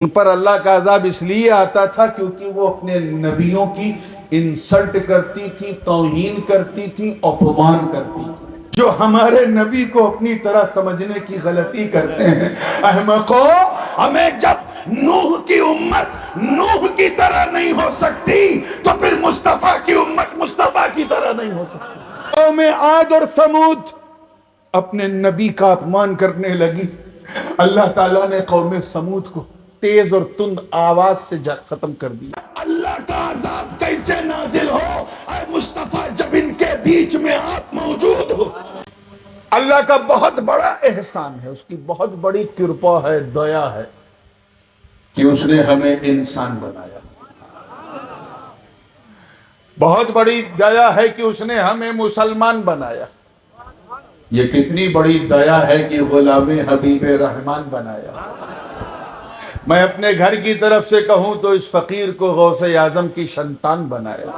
ان پر اللہ کا عذاب اس لیے آتا تھا کیونکہ وہ اپنے نبیوں کی انسلٹ کرتی تھی، توہین کرتی تھی، اپمان کرتی تھی۔ جو ہمارے نبی کو اپنی طرح سمجھنے کی غلطی کرتے ہیں، احمقو، ہمیں جب نوح کی امت نوح کی طرح نہیں ہو سکتی تو پھر مصطفیٰ کی امت مصطفیٰ کی طرح نہیں ہو سکتی۔ قوم عاد اور سمود اپنے نبی کا اپمان کرنے لگی، اللہ تعالیٰ نے قوم سمود کو تیز اور تند آواز سے ختم کر دیا۔ اللہ کا عذاب کیسے نازل ہو اے مصطفیٰ جب ان کے بیچ میں آپ موجود ہو۔ اللہ کا بہت بڑا احسان ہے، اس کی بہت بڑی کرپا ہے، دیا ہے کہ اس نے ہمیں انسان بنایا۔ بہت بڑی دیا ہے کہ اس نے ہمیں مسلمان بنایا۔ یہ کتنی بڑی دیا ہے کہ غلام حبیب رحمان بنایا۔ میں اپنے گھر کی طرف سے کہوں تو اس فقیر کو غوث اعظم کی سنتان بنایا۔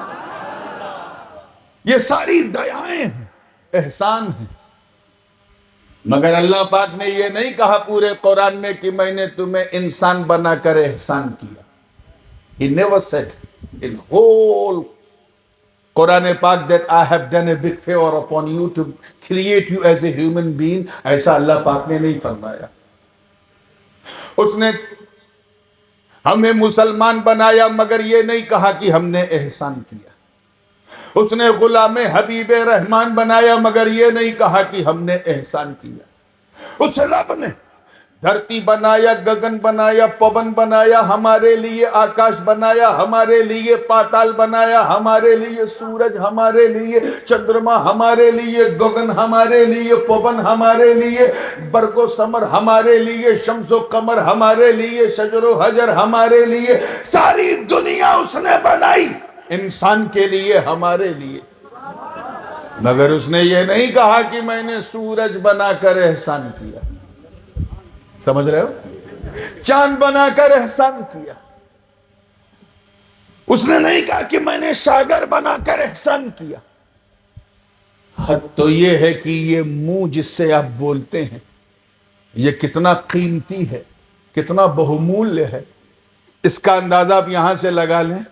یہ ساری دیائیں ہیں، احسان ہیں، مگر اللہ پاک نے یہ نہیں کہا پورے قرآن میں کہ میں نے تمہیں انسان بنا کر احسان کیا۔ He never said in whole قرآن پاک that I have done a big favor upon you to create you as a human being۔ ایسا اللہ پاک نے نہیں فرمایا۔ اس نے ہمیں مسلمان بنایا مگر یہ نہیں کہا کہ ہم نے احسان کیا۔ اس نے غلام حبیب رحمان بنایا مگر یہ نہیں کہا کہ ہم نے احسان کیا۔ اس رب نے دھرتی بنایا، گگن بنایا، پون بنایا، ہمارے لیے آکاش بنایا، ہمارے لیے پاتال بنایا، ہمارے لیے سورج، ہمارے لیے چندرما، ہمارے لیے گگن، ہمارے لیے پون، ہمارے لیے برگ و ثمر، ہمارے لیے شمس و قمر، ہمارے لیے شجر و حجر، ہمارے لیے ساری دنیا اس نے بنائی انسان کے لیے، ہمارے لیے۔ مگر اس نے یہ نہیں کہا کہ میں نے سورج بنا کر احسان کیا۔ سمجھ رہے ہو؟ چاند بنا کر احسان کیا۔ اس نے نہیں کہا کہ میں نے ساگر بنا کر احسان کیا۔ حد تو یہ ہے کہ یہ منہ جس سے آپ بولتے ہیں یہ کتنا قیمتی ہے، کتنا بہمولیہ ہے۔ اس کا اندازہ آپ یہاں سے لگا لیں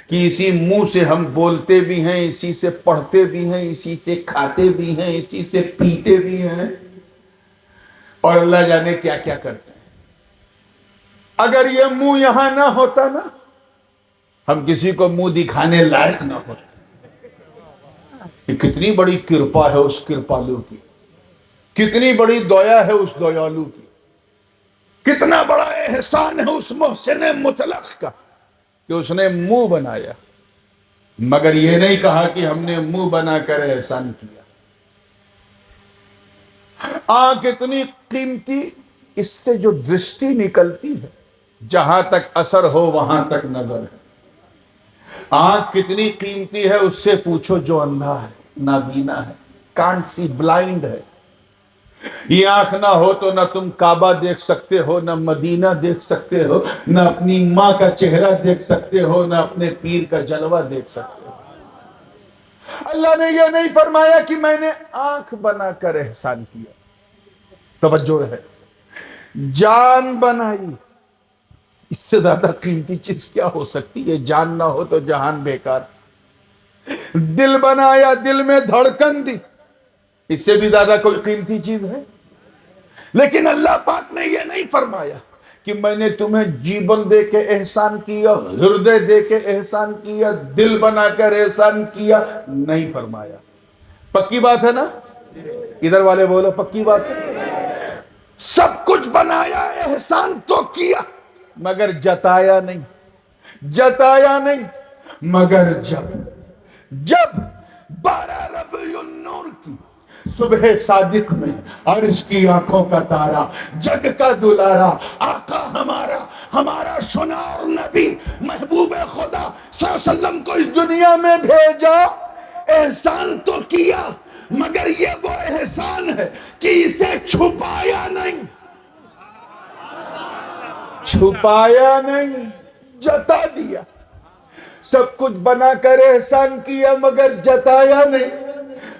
کہ اسی منہ سے ہم بولتے بھی ہیں، اسی سے پڑھتے بھی ہیں، اسی سے کھاتے بھی ہیں، اسی سے پیتے بھی ہیں، اور اللہ جانے کیا کیا کرتے ہیں۔ اگر یہ منہ یہاں نہ ہوتا نا، ہم کسی کو منہ دکھانے لائق نہ ہوتے۔ یہ کتنی بڑی کرپا ہے اس کرپالو کی، کتنی بڑی دیا ہے اس دیالو کی، کتنا بڑا احسان ہے اس محسن مطلق کا کہ اس نے منہ بنایا مگر یہ نہیں کہا کہ ہم نے منہ بنا کر احسان کیا۔ آنکھ اتنی قیمتی، اس سے جو درشٹی نکلتی ہے جہاں تک اثر ہو وہاں تک نظر ہے۔ آنکھ کتنی قیمتی ہے اس سے پوچھو جو اندھا ہے، نابینا ہے، کانٹ سی، بلائنڈ ہے۔ یہ آنکھ نہ ہو تو نہ تم کعبہ دیکھ سکتے ہو، نہ مدینہ دیکھ سکتے ہو، نہ اپنی ماں کا چہرہ دیکھ سکتے ہو، نہ اپنے پیر کا جلوہ دیکھ سکتے ہو۔ اللہ نے یہ نہیں فرمایا کہ میں نے آنکھ بنا کر احسان کیا۔ توجہ ہے، جان بنائی۔ اس سے زیادہ قیمتی چیز کیا ہو سکتی ہے؟ جان نہ ہو تو جہان بیکار۔ دل بنایا، دل میں دھڑکن دی، اس سے بھی زیادہ کوئی قیمتی چیز ہے؟ لیکن اللہ پاک نے یہ نہیں فرمایا کہ میں نے تمہیں جیبن دے کے احسان کیا، ہردے دے کے احسان کیا، دل بنا کر احسان کیا، نہیں فرمایا۔ پکی بات ہے نا؟ ادھر والے بولو پکی بات ہے۔ سب کچھ بنایا، احسان تو کیا مگر جتایا نہیں، جتایا نہیں۔ مگر جب 12 ربیع النور کی صبح صادق میں عرش کی آنکھوں کا تارا، جگ کا دلارا، آقا ہمارا شنار نبی محبوب خدا صلی اللہ علیہ وسلم کو اس دنیا میں بھیجا، احسان تو کیا مگر یہ وہ احسان ہے کہ اسے چھپایا نہیں، چھپایا نہیں، جتا دیا۔ سب کچھ بنا کر احسان کیا مگر جتایا نہیں۔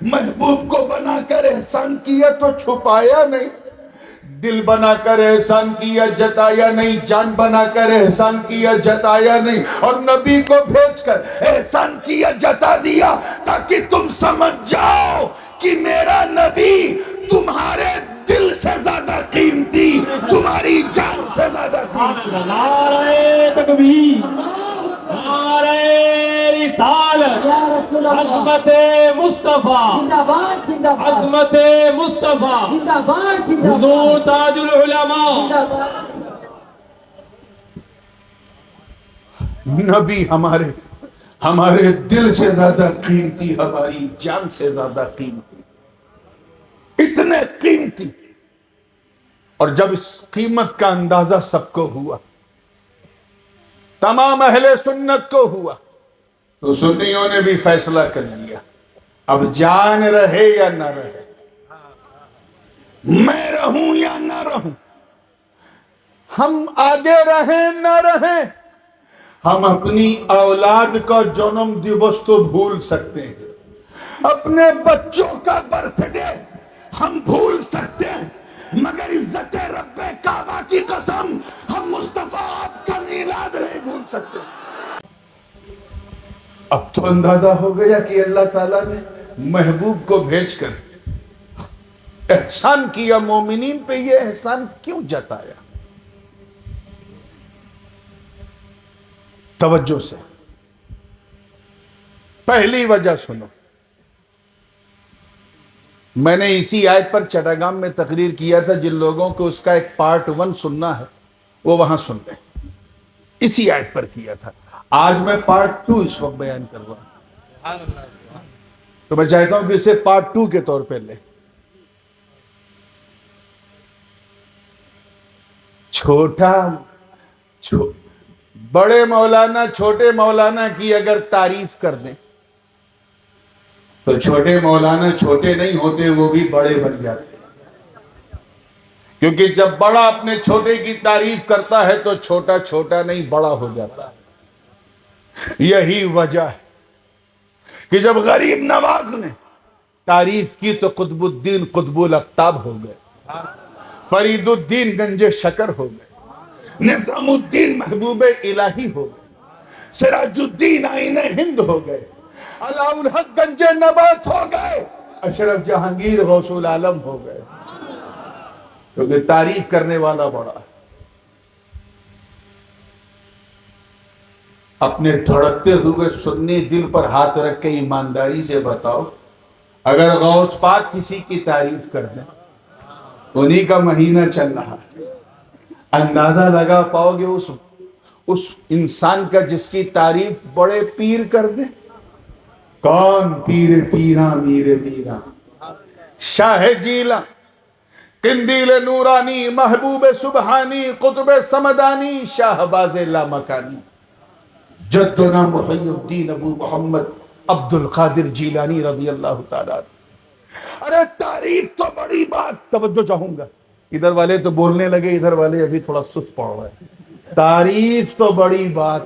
محبوب کو بنا کر احسان کیا تو چھپایا نہیں، دل بنا کر احسان کیا جتایا نہیں، جان بنا کر احسان کیا جتایا نہیں، اور نبی کو بھیج کر احسان کیا جتا دیا تاکہ تم سمجھ جاؤ کہ میرا نبی تمہارے دل سے زیادہ قیمتی، تمہاری جان سے زیادہ قیمتی۔ نعرہ تکبیر، نعرہ رسالت، یا رسول اللہ، عظمت مصطفیٰ، زندہ باد زندہ باد، عظمت مصطفیٰ، زندہ باد زندہ باد، حضور تاج العلماء۔ زندہ باد۔ نبی ہمارے دل سے زیادہ قیمتی، ہماری جان سے زیادہ قیمتی، اتنے قیمتی۔ اور جب اس قیمت کا اندازہ سب کو ہوا، تمام اہل سنت کو ہوا، تو سنیوں نے بھی فیصلہ کر لیا، اب جان رہے یا نہ رہے، میں رہوں یا نہ رہوں، ہم آگے رہیں نہ رہیں، ہم اپنی اولاد کا جنم دیوس تو بھول سکتے ہیں، اپنے بچوں کا برتھ ڈے ہم بھول سکتے ہیں، مگر عزت رب کعبہ کی قسم ہم مصطفیٰ آپ کا میلاد نہیں بھول سکتے۔ اب تو اندازہ ہو گیا کہ اللہ تعالیٰ نے محبوب کو بھیج کر احسان کیا، مومنین پہ یہ احسان کیوں جتایا؟ توجہ سے پہلی وجہ سنو، میں نے اسی آیت پر چٹاگام میں تقریر کیا تھا، جن لوگوں کو اس کا ایک پارٹ 1 سننا ہے وہ وہاں سن لیں، اسی آیت پر کیا تھا۔ آج میں پارٹ 2 اس وقت بیان کر رہا ہوں، تو میں چاہتا ہوں کہ اسے پارٹ 2 کے طور پہ لیں۔ بڑے مولانا چھوٹے مولانا کی اگر تعریف کر دیں تو چھوٹے مولانا چھوٹے نہیں ہوتے، وہ بھی بڑے بن جاتے، کیونکہ جب بڑا اپنے چھوٹے کی تعریف کرتا ہے تو چھوٹا چھوٹا نہیں بڑا ہو جاتا ہے۔ یہی وجہ ہے کہ جب غریب نواز نے تعریف کی تو قطب الدین قطب الاقطاب ہو گئے، فرید الدین گنج شکر ہو گئے، نظام الدین محبوب الہی ہو گئے، سراج الدین آئین ہند ہو گئے، علاء الحق گنج نبات ہو گئے، اشرف جہانگیر غوث العالم ہو گئے، کیونکہ تعریف کرنے والا بڑا ہے۔ اپنے دھڑکتے ہوئے سنی دل پر ہاتھ رکھ کے ایمانداری سے بتاؤ، اگر غوث پاک کسی کی تعریف کر دیں، انہی کا مہینہ چل رہا ہے، اندازہ لگا پاؤ گے اس انسان کا جس کی تعریف بڑے پیر کر دیں؟ کون؟ پیر پیراں میر میراں، شاہ جیلاں، قندیل نورانی، محبوب سبحانی، قطب سمدانی، شاہباز لامکانی، جدنا محی الدین ابو محمد عبد القادر جیلانی رضی اللہ تعالیٰ عنہ۔ ارے تعریف تو بڑی بات، توجہ چاہوں گا، ادھر والے تو بولنے لگے، ادھر والے ابھی تھوڑا سست پڑ رہے ہیں۔ تعریف تو بڑی بات،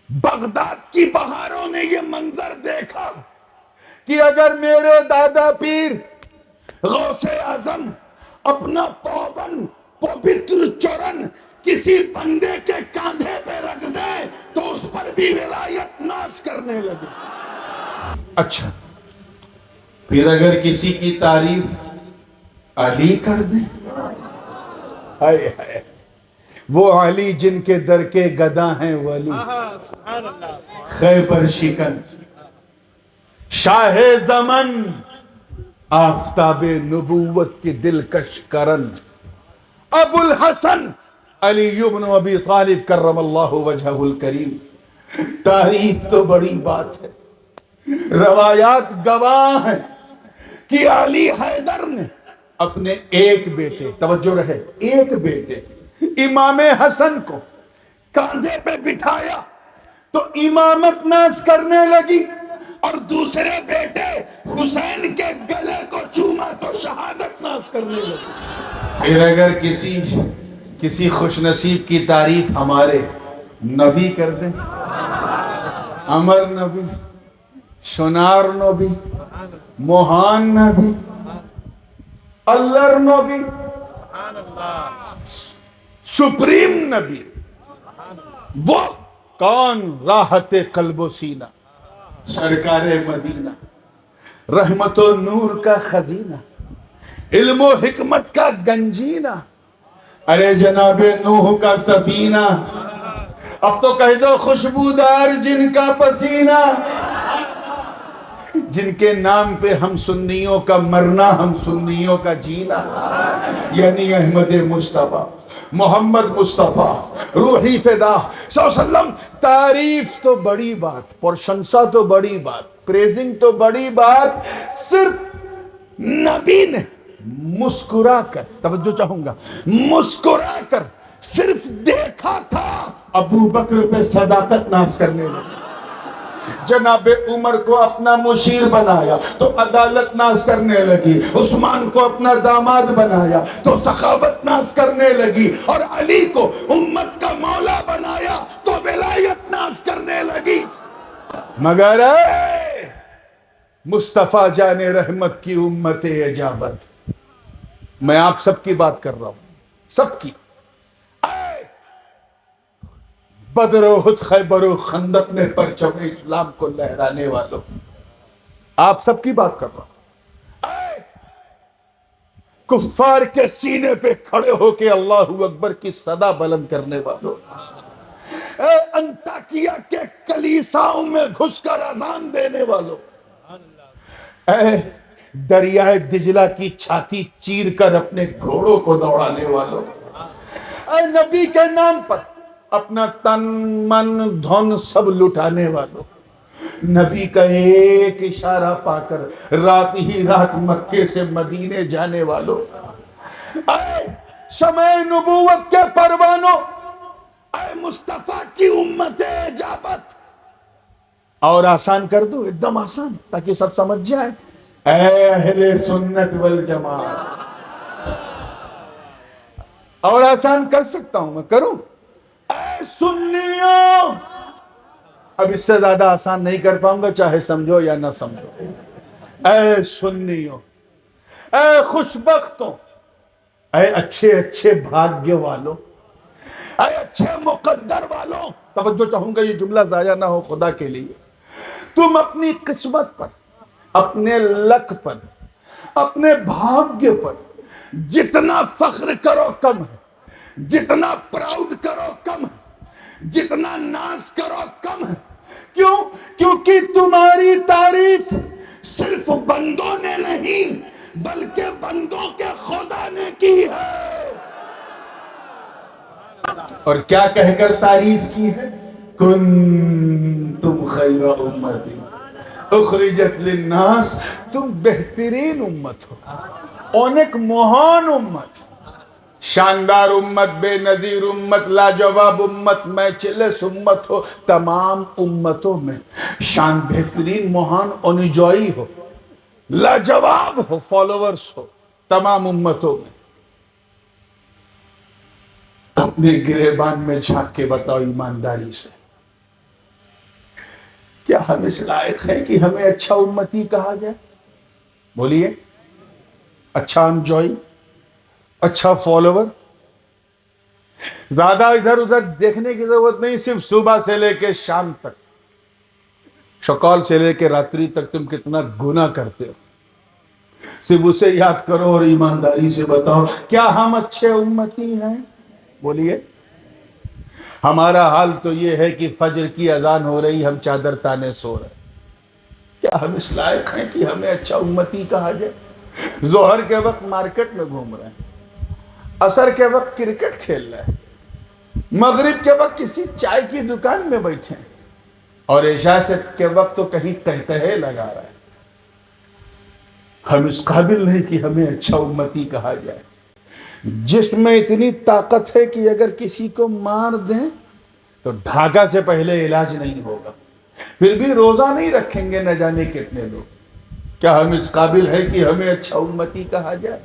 بغداد کی بہاروں نے یہ منظر دیکھا کہ اگر میرے دادا پیر غوث اعظم اپنا پاون پوتر چرن کسی بندے کے کاندھے پہ رکھ دے تو اس پر بھی ولایت ناز کرنے لگے۔ اچھا، پھر اگر کسی کی تعریف علی کر دیں، ہائے ہائے، وہ علی جن کے در کے گدا ہیں ولی، خیبر شکن، شاہ زمن، آفتاب نبوت کی دلکش کرن، ابو الحسن علی ابن ابی طالب کرم اللہ وجہہ الکریم۔ تعریف تو بڑی بات ہے، روایات گواہ ہیں کہ علی حیدر نے اپنے ایک بیٹے، توجہ رہے، ایک بیٹے امام حسن کو کاندھے پہ بٹھایا تو امامت ناز کرنے لگی، اور دوسرے بیٹے حسین کے گلے کو چوما تو شہادت ناز کرنے لگی۔ پھر اگر کسی خوش نصیب کی تعریف ہمارے نبی کر دیں، امر نبی، شنار نبی، موہان نبی، اللہ نبی، سپریم نبی وہ کون؟ راحت قلب و سینہ، سرکار مدینہ، رحمت و نور کا خزینہ، علم و حکمت کا گنجینہ، ارے جناب نوح کا سفینہ، اب تو کہہ دو خوشبودار جن کا پسینہ، جن کے نام پہ ہم سنیوں کا مرنا، ہم سنیوں کا جینا، یعنی احمد مصطفیٰ، محمد مصطفیٰ، روحی فدا صلی اللہ علیہ وسلم۔ تعریف تو بڑی بات، پرشنسا تو بڑی بات، پریزنگ تو بڑی بات، صرف نبی نے مسکرا کر، توجہ چاہوں گا، مسکرا کر صرف دیکھا تھا، ابو بکر پہ صداقت ناز کرنے لگا، جناب عمر کو اپنا مشیر بنایا تو عدالت ناز کرنے لگی، عثمان کو اپنا داماد بنایا تو سخاوت ناز کرنے لگی، اور علی کو امت کا مولا بنایا تو ولایت ناز کرنے لگی۔ مگر اے مصطفیٰ جان رحمت کی امت اجابت، میں آپ سب کی بات کر رہا ہوں، سب کی، بدر و احد خیبر و خندق میں پرچم اسلام کو لہرانے والوں، آپ سب کی بات کر رہا ہوں، اے کفار کے سینے پہ کھڑے ہو کے اللہ اکبر کی صدا بلند کرنے والوں، اے انطاکیہ کے کلیساؤں میں گھس کر اذان دینے والوں، اے دریائے دجلہ کی چھاتی چیر کر اپنے گھوڑوں کو دوڑانے والوں، اے نبی کے نام پر اپنا تن من دھن سب لٹانے والوں، نبی کا ایک اشارہ پا کر رات ہی رات مکے سے مدینے جانے والوں، اے شمع نبوت کے پروانوں، اے مصطفیٰ کی امت اجابت، اور آسان کر دوں، ایک دم آسان تاکہ سب سمجھ جائے، اے اہل سنت والجماعت، اور آسان کر سکتا ہوں میں، کروں، اے سنیوں، اب اس سے زیادہ آسان نہیں کر پاؤں گا، چاہے سمجھو یا نہ سمجھو، اے سنیوں، اے خوشبختوں، اے اچھے اچھے بھاگیہ والوں، اے اچھے مقدر والوں، توجہ چاہوں گا یہ جملہ ضائع نہ ہو خدا کے لیے، تم اپنی قسمت پر، اپنے لک پر، اپنے بھاگیہ پر جتنا فخر کرو کم ہے، جتنا پراؤڈ کرو کم ہے، جتنا ناز کرو کم ہے، کیوں؟ کیونکہ تمہاری تعریف صرف بندوں نے نہیں بلکہ بندوں کے خدا نے کی ہے، اور کیا کہہ کر تعریف کی ہے؟ کنتم خیر امت اخرجت للناس، تم بہترین امت ہو، اونک مہان امت، شاندار امت، بے نظیر امت، لاجواب امت، میچلس امت ہو، تمام امتوں میں شان بہترین مہان انجوئی ہو، لاجواب ہو، فالوورز ہو، تمام امتوں میں۔ اپنے گریبان میں جھانک کے بتاؤ ایمانداری سے، کیا ہم اس لائق ہیں کہ ہمیں اچھا امتی کہا جائے؟ بولیے، اچھا انجوئی، اچھا فالوور؟ زیادہ ادھر ادھر دیکھنے کی ضرورت نہیں، صرف صبح سے لے کے شام تک، شکال سے لے کے راتری تک تم کتنا گناہ کرتے ہو، صرف اسے یاد کرو اور ایمانداری سے بتاؤ کیا ہم اچھے امتی ہیں؟ بولیے۔ ہمارا حال تو یہ ہے کہ فجر کی اذان ہو رہی، ہم چادر تانے سو رہے، کیا ہم اس لائق ہیں کہ ہمیں اچھا امتی کہا جائے؟ ظہر کے وقت مارکیٹ میں گھوم رہے ہیں، عصر کے وقت کرکٹ کھیل رہے ہیں، مغرب کے وقت کسی چائے کی دکان میں بیٹھے ہیں، اور عشاء کے وقت تو کہیں قہقہے لگا رہا ہے۔ ہم اس قابل نہیں کہ ہمیں اچھا امتی کہا جائے۔ جسم میں اتنی طاقت ہے کہ اگر کسی کو مار دیں تو ڈھاکہ سے پہلے علاج نہیں ہوگا، پھر بھی روزہ نہیں رکھیں گے نہ جانے کتنے لوگ۔ کیا ہم اس قابل ہے کہ ہمیں اچھا امتی کہا جائے؟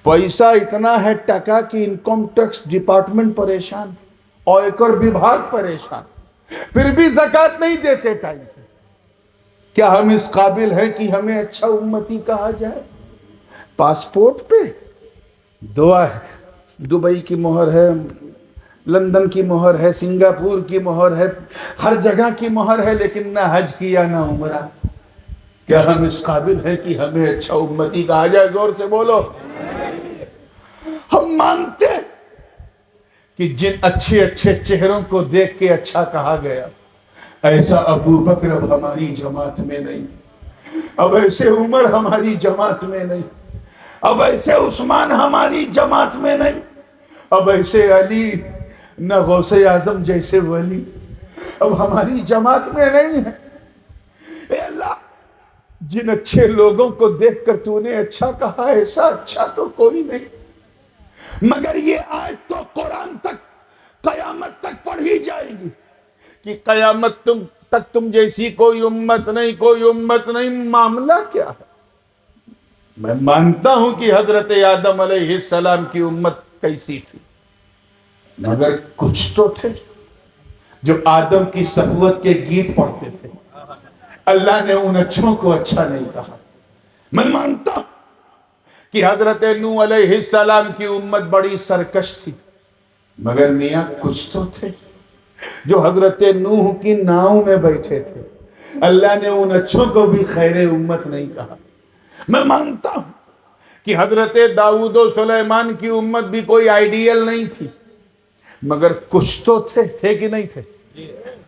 پیسہ اتنا ہے ٹکا کہ انکم ٹیکس ڈپارٹمنٹ پریشان، آیکر وبھاگ پریشان، پھر بھی زکوٰۃ نہیں دیتے ٹائم سے۔ کیا ہم اس قابل ہیں کہ ہمیں اچھا امتی کہا جائے؟ پاسپورٹ پہ دعا ہے، دبئی کی مہر ہے، لندن کی مہر ہے، سنگاپور کی مہر ہے، ہر جگہ کی مہر ہے، لیکن نہ حج کیا نہ عمرہ۔ کیا ہم اس قابل ہیں کہ ہمیں اچھا امتی کہا جائے؟ زور سے بولو۔ ہم مانتے ہیں کہ جن اچھے اچھے چہروں کو دیکھ کے اچھا کہا گیا، ایسا ابو بکر اب ہماری جماعت میں نہیں، اب ایسے عمر ہماری جماعت میں نہیں، اب ایسے عثمان ہماری جماعت میں نہیں، اب ایسے علی، نہ غوث اعظم جیسے ولی اب ہماری جماعت میں نہیں ہے۔ اے اللہ، جن اچھے لوگوں کو دیکھ کر تو نے اچھا کہا، ایسا اچھا تو کوئی نہیں، مگر یہ آیت تو قرآن تک قیامت تک پڑھی جائے گی کہ قیامت تک تم جیسی کوئی امت نہیں، کوئی امت نہیں۔ معاملہ کیا ہے؟ میں مانتا ہوں کہ حضرت آدم علیہ السلام کی امت کیسی تھی، مگر کچھ تو تھے جو آدم کی صفوت کے گیت پڑھتے تھے۔ اللہ نے ان اچھوں کو اچھا نہیں کہا۔ میں مانتا ہوں کہ حضرت نوح علیہ السلام کی امت بڑی سرکش تھی، مگر میاں کچھ تو تھے جو حضرت نوح کی ناؤں میں بیٹھے تھے۔ اللہ نے ان اچھوں کو بھی خیر امت نہیں کہا۔ میں مانتا ہوں کہ حضرت داؤد و سلیمان کی امت بھی کوئی آئیڈیل نہیں تھی، مگر کچھ تو تھے کہ نہیں تھے؟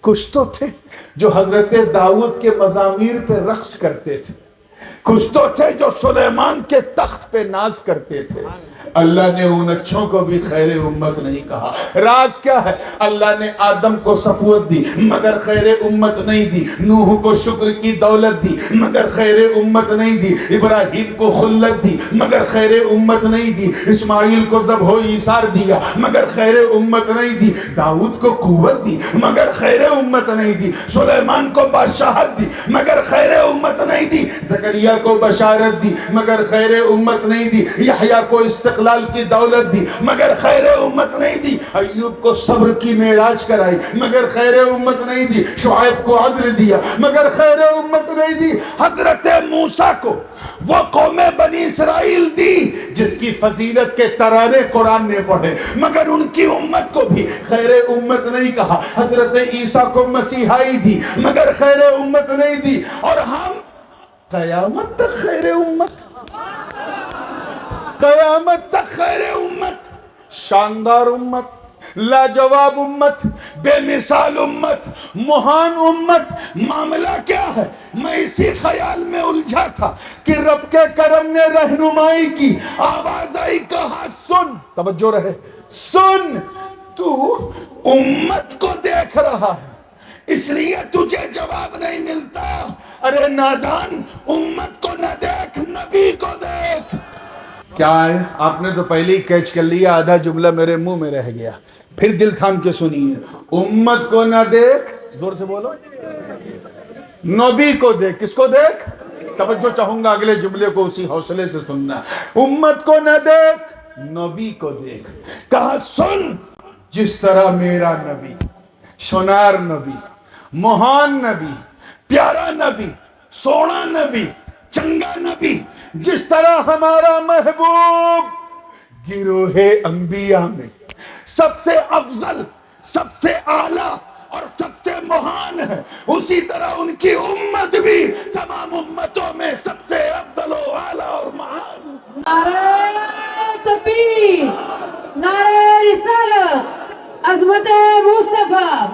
کچھ تو تھے جو حضرت داؤد کے مزامیر پہ رقص کرتے تھے، کچھ تو تھے جو سلیمان کے تخت پہ ناز کرتے تھے۔ اللہ نے ان اچھوں کو بھی خیر امت نہیں کہا۔ راز کیا ہے؟ اللہ نے آدم کو صفوت دی مگر خیر امت نہیں دی، نوح کو شکر کی دولت دی مگر خیر امت نہیں دی، ابراہیم کو خلت دی مگر خیر امت نہیں دی، اسماعیل کو ذبح و ایثار دیا مگر خیر امت نہیں دی، داؤد کو قوت دی مگر خیر امت نہیں دی، سلیمان کو بادشاہت دی مگر خیر امت نہیں دی، زکریا کو بشارت دی مگر خیر امت نہیں دی، یحییٰ کو استقلال کی دولت دی مگر خیر امت نہیں دی، ایوب کو صبر کی معراج کرائی مگر خیر امت نہیں دی، شعیب کو عدل دیا مگر خیر امت نہیں دی، حضرت موسیٰ کو وہ قوم بنی اسرائیل دی جس کی فضیلت کے ترانے قرآن نے پڑھے مگر ان کی امت کو بھی خیر امت نہیں کہا، حضرت عیسیٰ کو مسیحائی دی مگر خیر امت نہیں دی، اور ہم قیامت تک خیر امت، قیامت تک خیر امت، شاندار امت، لاجواب امت، بے مثال امت، مہان امت۔ معاملہ کیا ہے؟ میں اسی خیال میں الجھا تھا کہ رب کے کرم نے رہنمائی کی، آواز آئی، کہا سن، توجہ رہے، سن، تو امت کو دیکھ رہا ہے اس لیے تجھے جواب نہیں ملتا۔ ارے نادان، امت کو نہ دیکھ، نبی کو دیکھ۔ کیا ہے؟ آپ نے تو پہلے ہی کیچ کر لیا، آدھا جملہ میرے منہ میں رہ گیا، پھر دل تھام کے سنیے۔ امت کو نہ دیکھ، زور سے بولو، نبی کو دیکھ۔ کس کو دیکھ؟ توجہ چاہوں گا اگلے جملے کو اسی حوصلے سے سننا۔ امت کو نہ دیکھ، نبی کو دیکھ۔ کہا سن، جس طرح میرا نبی، شنار نبی، مہان نبی، پیارا نبی، سونا نبی، چنگا نبی، جس طرح ہمارا محبوب گروہ انبیاء میں سب سے افضل، سب سے اعلیٰ اور سب سے مہان ہے، اسی طرح ان کی امت بھی تمام امتوں میں سب سے افضل و اعلیٰ اور مہان۔ نعرہ تکبیر، نعرہ رسالت، عظمت مصطفیٰ،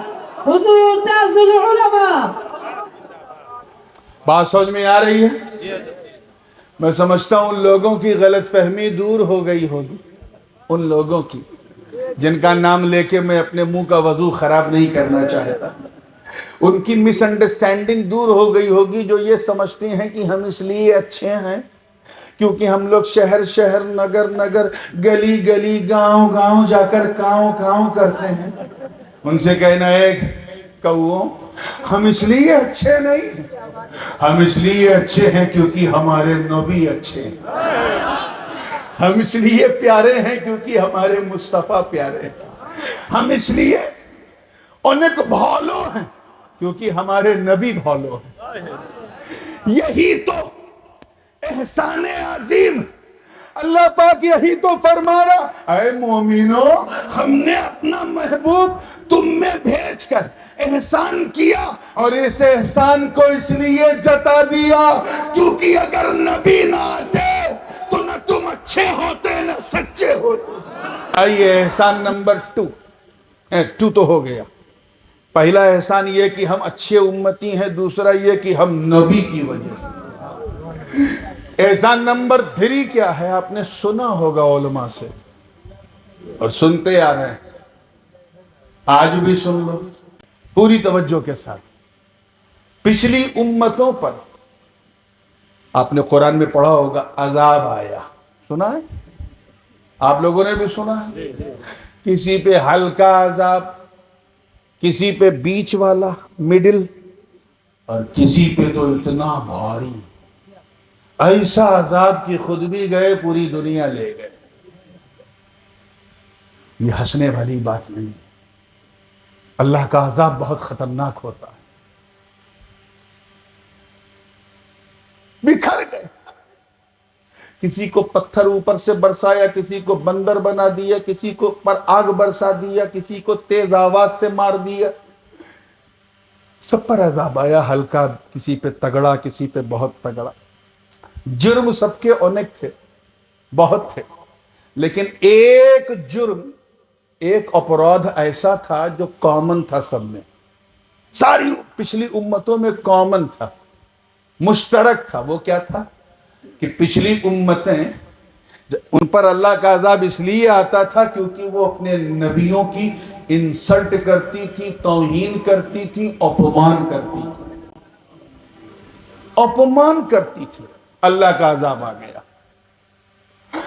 حضور تاج العلماء۔ بات سمجھ میں آ رہی ہے؟ میں سمجھتا ہوں ان لوگوں کی غلط فہمی دور ہو گئی ہوگی، ان لوگوں کی جن کا نام لے کے میں اپنے منہ کا وضو خراب نہیں کرنا چاہتا، ان کی مس انڈرسٹینڈنگ دور ہو گئی ہوگی جو یہ سمجھتے ہیں کہ ہم اس لیے اچھے ہیں کیونکہ ہم لوگ شہر شہر، نگر نگر، گلی گلی، گاؤں گاؤں جا کر کاؤں کاؤں کرتے ہیں۔ ان سے کہنا ہے کہو ہم اس لیے اچھے نہیں ہیں، ہم اس لیے اچھے ہیں کیونکہ ہمارے نبی اچھے ہیں، ہم اس لیے پیارے ہیں کیونکہ ہمارے مصطفیٰ پیارے ہیں، ہم اس لیے انک بھولو ہیں کیونکہ ہمارے نبی بھولو ہیں۔ یہی تو احسان عظیم اللہ پاک یہی تو فرما رہا، اے مومنو ہم نے اپنا محبوب تم میں بھیج کر احسان کیا، اور اس احسان کو اس لیے جتا دیا کیونکہ اگر نبی نہ آتے تو نہ تم اچھے ہوتے نہ سچے ہوتے۔ آئیے احسان نمبر 2 تو ہو گیا۔ پہلا احسان یہ کہ ہم اچھے امتی ہیں، دوسرا یہ کہ ہم نبی کی وجہ سے۔ احسان نمبر 3 کیا ہے؟ آپ نے سنا ہوگا علماء سے اور سنتے آ رہے ہیں، آج بھی سن لو پوری توجہ کے ساتھ۔ پچھلی امتوں پر آپ نے قرآن میں پڑھا ہوگا عذاب آیا، سنا ہے؟ آپ لوگوں نے بھی سنا ہے؟ کسی پہ ہلکا عذاب، کسی پہ بیچ والا مڈل، اور کسی پہ تو اتنا بھاری، ایسا عذاب کی خود بھی گئے پوری دنیا لے گئے۔ یہ ہنسنے والی بات نہیں، اللہ کا عذاب بہت خطرناک ہوتا ہے۔ بکھر گئے، کسی کو پتھر اوپر سے برسایا، کسی کو بندر بنا دیا، کسی کو پر آگ برسا دیا، کسی کو تیز آواز سے مار دیا، سب پر عذاب آیا، ہلکا کسی پہ تگڑا، کسی پہ بہت تگڑا۔ جرم سب کے انیک تھے، بہت تھے، لیکن ایک جرم، ایک اپرادھ ایسا تھا جو کامن تھا سب میں، ساری پچھلی امتوں میں کامن تھا، مشترک تھا۔ وہ کیا تھا کہ پچھلی امتیں ان پر اللہ کا عذاب اس لیے آتا تھا کیونکہ وہ اپنے نبیوں کی انسلٹ کرتی تھی، توہین کرتی تھی، اپمان کرتی تھی، اپمان کرتی تھی، اللہ کا عذاب آ گیا۔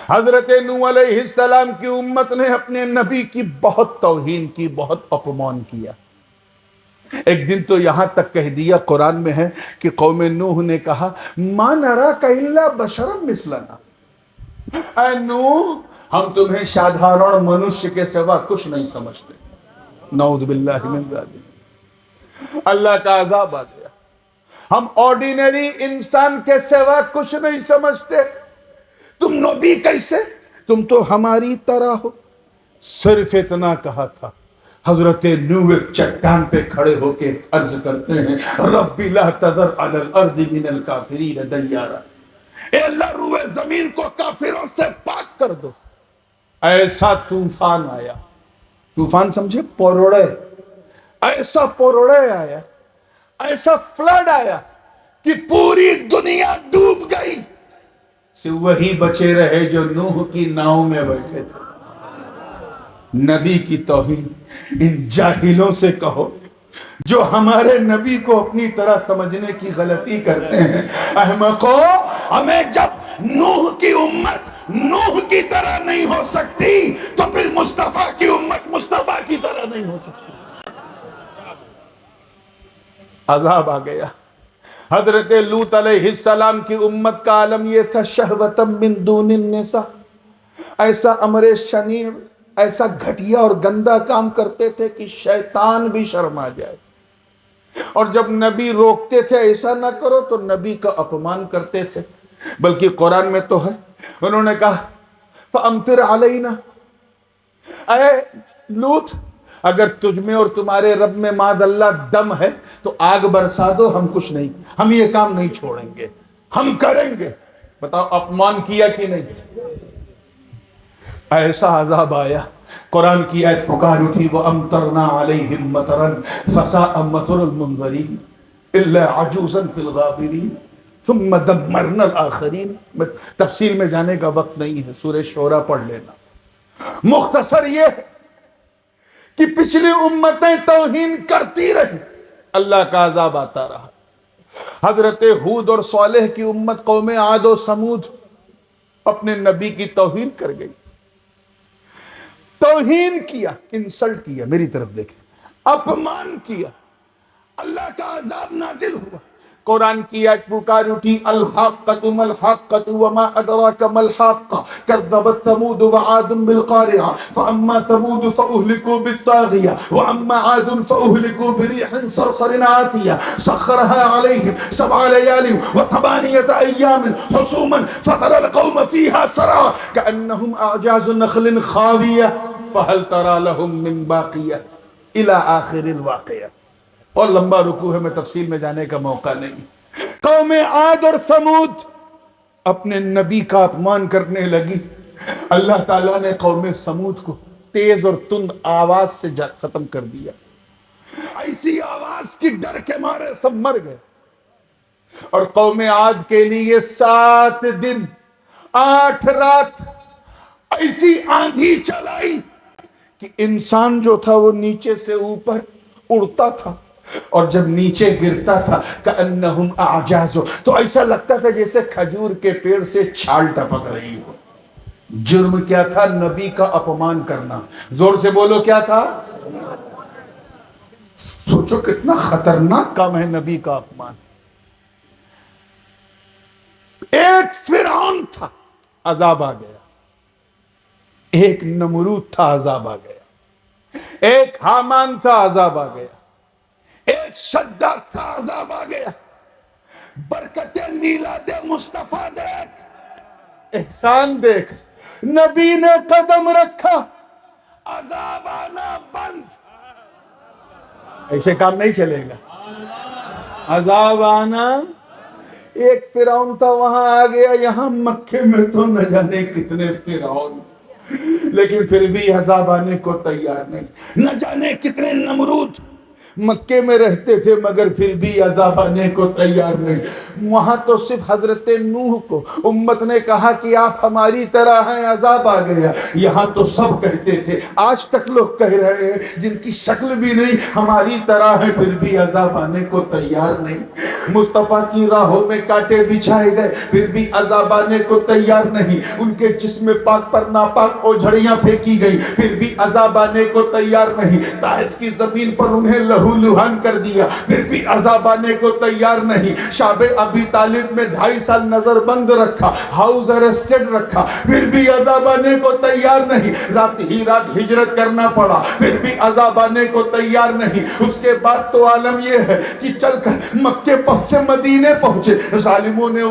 حضرت نوح علیہ السلام کی امت نے اپنے نبی کی بہت توہین کی، بہت اپمان کیا۔ ایک دن تو یہاں تک کہہ دیا، قرآن میں ہے کہ قوم نوح نے کہا مَا نَرَاكَ إِلَّا بَشَرًا مِثْلَنَا، اے نوح ہم تمہیں سادھارن منشیہ کے سوا کچھ نہیں سمجھتے۔ نعوذ باللہ من ذالک، اللہ کا عذاب آ گیا، ہم آرڈینری انسان کے سوا کچھ نہیں سمجھتے، تم نبی کیسے، تم تو ہماری طرح ہو۔ صرف اتنا کہا تھا، حضرت نوح ایک چٹان پہ کھڑے ہو کے عرض کرتے ہیں رب لا تذر علی الارض من الکافرین دیارا، اے اللہ روئے زمین کو کافروں سے پاک کر دو۔ ایسا طوفان آیا، طوفان سمجھے پروڑے، ایسا پروڑے آیا، ایسا فلڈ آیا کہ پوری دنیا ڈوب گئی، صرف وہی بچے رہے جو نوح کی ناؤ میں بیٹھے تھے۔ نبی کی توہین ان جاہلوں سے کہو جو ہمارے نبی کو اپنی طرح سمجھنے کی غلطی کرتے ہیں، احمقو ہمیں جب نوح کی امت نوح کی طرح نہیں ہو سکتی تو پھر مصطفیٰ کی امت مصطفیٰ کی طرح نہیں ہو سکتی۔ عذاب آ گیا۔ حضرت لوط علیہ السلام کی امت کا عالم یہ تھا شہوۃ من دون النساء، ایسا امر شنیع، ایسا گھٹیا اور گندا کام کرتے تھے کہ شیطان بھی شرما جائے، اور جب نبی روکتے تھے ایسا نہ کرو تو نبی کا اپمان کرتے تھے۔ بلکہ قرآن میں تو ہے، انہوں نے کہا فَأَمْطِرْ عَلَيْنَا، اے لوط اگر تجھ میں اور تمہارے رب میں ماد اللہ دم ہے تو آگ برسا دو، ہم کچھ نہیں، ہم یہ کام نہیں چھوڑیں گے، ہم کریں گے۔ بتاؤ اپمان کیا کہ نہیں؟ ایسا عذاب آیا، قرآن کی آیت پکار اٹھی وَأَمْطَرْنَا عَلَيْهِمْ مَطَرًا فَسَاءَ مَطَرُ الْمُنذَرِينَ إِلَّا عَجُوزًا فِي الْغَابِرِينَ ثُمَّ دَمَّرْنَا الْآخَرِينَ۔ تفصیل میں جانے کا وقت نہیں ہے، سورہ شعراء پڑھ لینا۔ مختصر یہ ہے کہ پچھلی امتیں توہین کرتی رہی، اللہ کا عذاب آتا رہا۔ حضرت ہود اور صالح کی امت قوم عاد و سمود اپنے نبی کی توہین کر گئی، توہین کیا، انسلٹ کیا، میری طرف دیکھیں، اپمان کیا، اللہ کا عذاب نازل ہوا۔ قرآن کی آیت پکار اٹھی الحاقۃ ما الحاقۃ وما ادراک ما الحاقۃ کذبت ثمود وعاد بالقارعہ فاما ثمود فاہلکوا بالطاغیہ واما عاد فاہلکوا بريح صرصر عاتیہ سخرها علیہم 7 لیال و8 ایام حسوما فترى القوم فيها سرعا كأنهم اعجاز نخل خاویہ فهل ترى لهم من باقیہ الى آخر الواقعہ. اور لمبا رکوع ہے، میں تفصیل میں جانے کا موقع نہیں. قوم عاد اور سمود اپنے نبی کا اپمان کرنے لگی. اللہ تعالیٰ نے قوم سمود کو تیز اور تند آواز سے ختم کر دیا. ایسی آواز کی ڈر کے مارے سب مر گئے. اور قوم عاد کے لیے 7 دن 8 رات ایسی آندھی چلائی کہ انسان جو تھا وہ نیچے سے اوپر اڑتا تھا اور جب نیچے گرتا تھا کأنہم اعجاز، تو ایسا لگتا تھا جیسے کھجور کے پیڑ سے چھال ٹپک رہی ہو. جرم کیا تھا؟ نبی کا اپمان کرنا. زور سے بولو کیا تھا؟ سوچو کتنا خطرناک کام ہے نبی کا اپمان. ایک فرعون تھا، عذاب آ گیا. ایک نمرود تھا، عذاب آ گیا. ایک حامان تھا، عذاب آ گیا. ایک شداد تھا، عذاب آ گیا. برکت میلاد مصطفیٰ دیکھ، احسان دیکھ. نبی نے قدم رکھا، عذاب آنا بند. ایسے کام نہیں چلے گا. عذاب آنا. ایک فرعون تھا، وہاں آ گیا. یہاں مکے میں تو نہ جانے کتنے فرعون، لیکن پھر بھی عذاب آنے کو تیار نہیں. نہ جانے کتنے نمرود مکے میں رہتے تھے مگر پھر بھی عذاب آنے کو تیار نہیں. وہاں تو صرف حضرت نوح کو امت نے کہا کہ آپ ہماری طرح ہیں، عذاب آ گیا. یہاں تو سب کہتے تھے، آج تک لوگ کہہ رہے ہیں جن کی شکل بھی نہیں ہماری طرح ہے، پھر بھی عذاب آنے کو تیار نہیں. مصطفیٰ کی راہوں میں کانٹے بچھائے گئے پھر بھی عذاب آنے کو تیار نہیں. ان کے جسم پاک پر ناپاک اوجھڑیاں پھینکی گئی پھر بھی عذاب آنے کو تیار نہیں. طائف کی زمین پر انہیں لہو لہان کر دیا پھر بھی عذاب آنے کو تیار نہیں. شاب ابی طالب میں 2.5 سال نظر بند رکھا، ہاؤس ارسٹڈ رکھا، پھر بھی عذاب آنے کو تیار نہیں. رات ہی رات ہجرت کرنا پڑا پھر بھی عذاب آنے کو تیار نہیں. اس کے بعد تو عالم یہ ہے کہ چل کر مکے سے مدینے پہنچے. ظالموں نے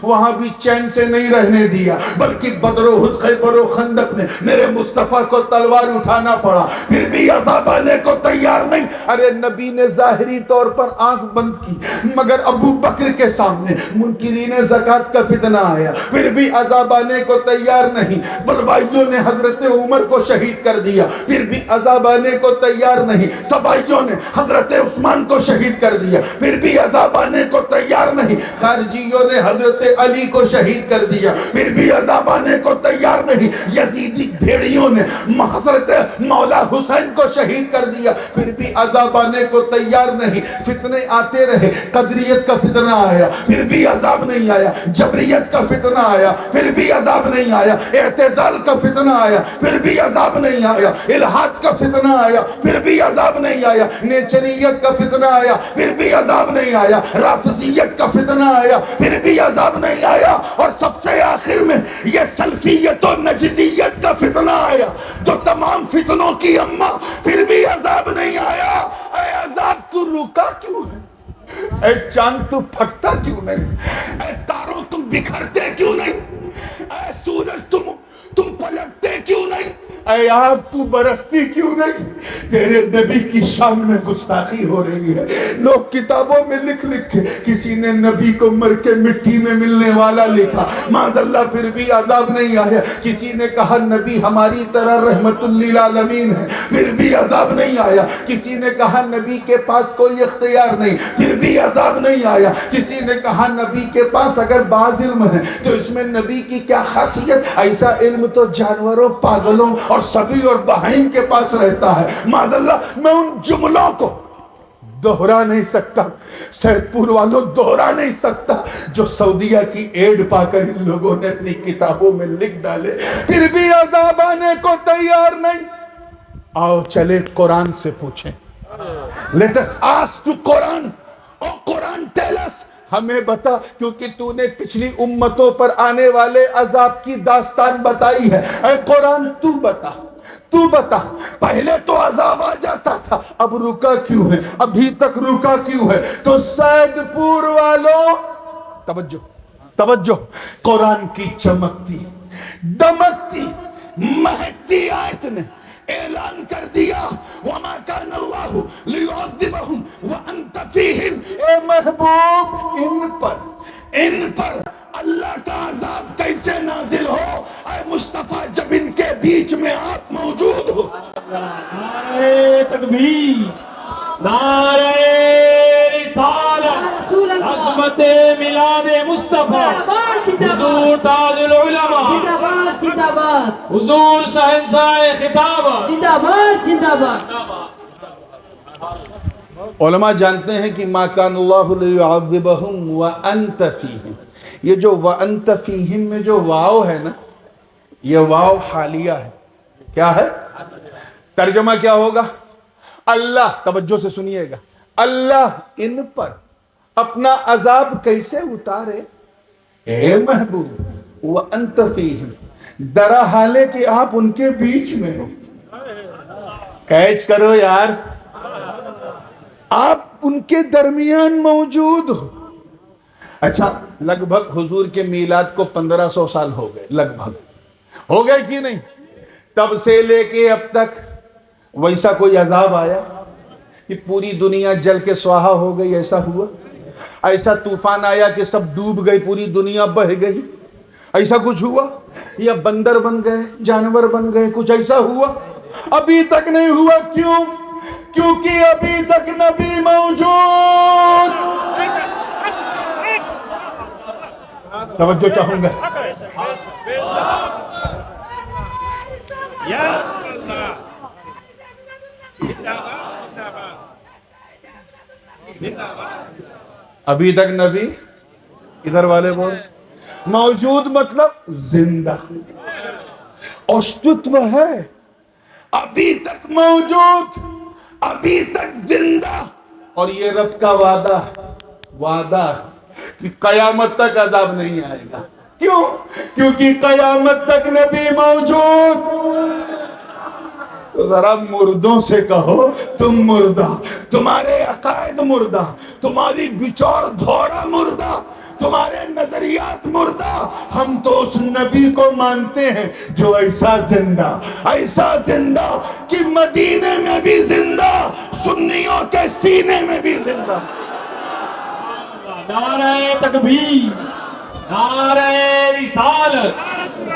وہاں بھی چین سے نہیں رہنے دیا، بلکہ بدر و احد، خیبر و خندق میں میرے مصطفیٰ کو تلوار اٹھانا پڑا پھر بھی عذاب آنے کو تیار نہیں. ارے نبی نے ظاہری طور پر آنکھ بند کی مگر ابو بکر کے سامنے منکرین زکوٰۃ کا فتنہ آیا پھر بھی عذاب آنے کو تیار نہیں. بلوائیوں نے حضرت عمر کو شہید کر دیا پھر بھی عذاب آنے کو تیار نہیں. سبائیوں نے حضرت عثمان کو شہید کر دیا پھر بھی عذاب آنے کو تیار نہیں. خارجیوں نے حضرت علی کو شہید کر دیا پھر بھی عذاب آنے کو تیار نہیں. یزیدی بھیڑیوں نے حضرت مولا حسین کو شہید کر دیا پھر بھی عذاب آنے کو تیار نہیں. فتنے آتے رہے. قدریت کا فتنہ آیا پھر بھی عذاب نہیں آیا. جبریت کا فتنہ آیا پھر بھی عذاب نہیں آیا. اعتزال کا فتنہ آیا پھر بھی عذاب نہیں آیا. الہاد کا فتنہ آیا پھر بھی عذاب نہیں آیا. نیچریت کا فتنہ آیا پھر بھی عذاب نہیں آیا. رافضیت کا فتنہ آیا پھر بھی عذاب نہیں آیا. اور سب سے آخر میں یہ سلفیت و نجدیت کا فتنہ آیا جو تمام فتنوں کی اماں، پھر بھی عذاب نہیں آیا. اے عذاب تو رکا کیوں ہے؟ اے چاند تو پھٹتا کیوں نہیں؟ اے تاروں تم بکھرتے کیوں نہیں؟ اے سورج تم پلٹتے کیوں نہیں؟ اے آگ تو برستی کیوں نہیں؟ تیرے نبی کی شان میں گستاخی ہو رہی ہے. لوگ کتابوں میں لکھ کے کسی نے نبی کو مر کے مٹی میں ملنے والا لکھا، معاذ اللہ پھر بھی عذاب نہیں آیا. کسی نے کہا نبی ہماری طرح رحمت للعالمین ہے پھر بھی عذاب نہیں آیا. کسی نے کہا نبی کے پاس کوئی اختیار نہیں پھر بھی عذاب نہیں آیا. کسی نے کہا نبی کے پاس اگر بعض علم ہے تو اس میں نبی کی کیا خاصیت؟ ایسا علم تو جانوروں، پاگلوں اور سبھی اور بہائم کے پاس رہتا ہے. معاذ اللہ میں ان جملوں کو دوہرا نہیں سکتا، سید پور والوں دوہرا نہیں سکتا جو سعودیہ کی ایڈ پا کر ان لوگوں نے اپنی کتابوں میں لکھ ڈالے پھر بھی عذاب آنے کو تیار نہیں. آؤ چلے قرآن سے پوچھیں. Let us ask to Quran. Oh Quran, tell us ہمیں بتا، کیونکہ تو نے پچھلی امتوں پر آنے والے عذاب کی داستان بتائی ہے، اے قرآن تو بتا، تو بتا، پہلے تو عذاب آ جاتا تھا، اب رکا کیوں ہے، ابھی تک رکا کیوں ہے؟ تو سید پور والوں، توجہ توجہ، قرآن کی چمکتی دمکتی مہکتی آیت نے اعلان کر دیا، وَمَا كَانَ اللَّهُ لِيُعَذِّبَهُمْ وَأَنْتَ فِيهِمْ، اے محبوب ان پر اللہ کا عذاب کیسے نازل ہو اے مصطفیٰ جب ان کے بیچ میں آپ موجود ہو؟ نعرہ تکبیر، نعرہ رسالت، عظمت میلاد مصطفیٰ، حضور تاج العلماء، زندہ باد زندہ باد حضور شہنشاہ خطابت، زندہ باد زندہ باد۔ علماء جانتے ہیں کہ ما کان اللہ لیعذبہم وانت فیہم، یہ جو وانت فیہم میں جو واو ہے نا، یہ واو حالیہ ہے۔ کیا ہے؟ ترجمہ کیا ہوگا؟ اللہ، توجہ سے سنیے گا، اللہ ان پر اپنا عذاب کیسے اتارے اے محبوب، وانت فیہم، درا حالے کہ آپ ان کے بیچ میں ہو۔ کیچ کرو یار، آپ ان کے درمیان موجود ہو۔ اچھا، لگ بھگ حضور کے میلاد کو 1500 سال ہو گئے، لگ بھگ ہو گئے کہ نہیں؟ تب سے لے کے اب تک ویسا کوئی عذاب آیا کہ پوری دنیا جل کے سواہا ہو گئی؟ ایسا ہوا؟ ایسا طوفان آیا کہ سب ڈوب گئی، پوری دنیا بہہ گئی؟ ایسا کچھ ہوا؟ یا بندر بن گئے، جانور بن گئے، کچھ ایسا ہوا؟ ابھی تک نہیں ہوا۔ کیوں؟ کیونکہ ابھی تک نبی موجود۔ توجہ چاہوں گا، ابھی تک نبی، ادھر والے بول، موجود مطلب زندہ، اشتتو ہے، ابھی تک موجود، ابھی تک زندہ۔ اور یہ رب کا وعدہ کہ قیامت تک عذاب نہیں آئے گا۔ کیوں؟ کیونکہ قیامت تک نبی موجود۔ تو ذرا مردوں سے کہو، تم مردہ، تمہارے عقائد مردہ، تمہاری بچور دھوڑا مردہ، تمہارے نظریات مردہ، ہم تو اس نبی کو مانتے ہیں جو ایسا زندہ کہ مدینے میں بھی زندہ، سنیوں کے سینے میں بھی زندہ۔ نعرہ تکبیر، نعرہ رسالت،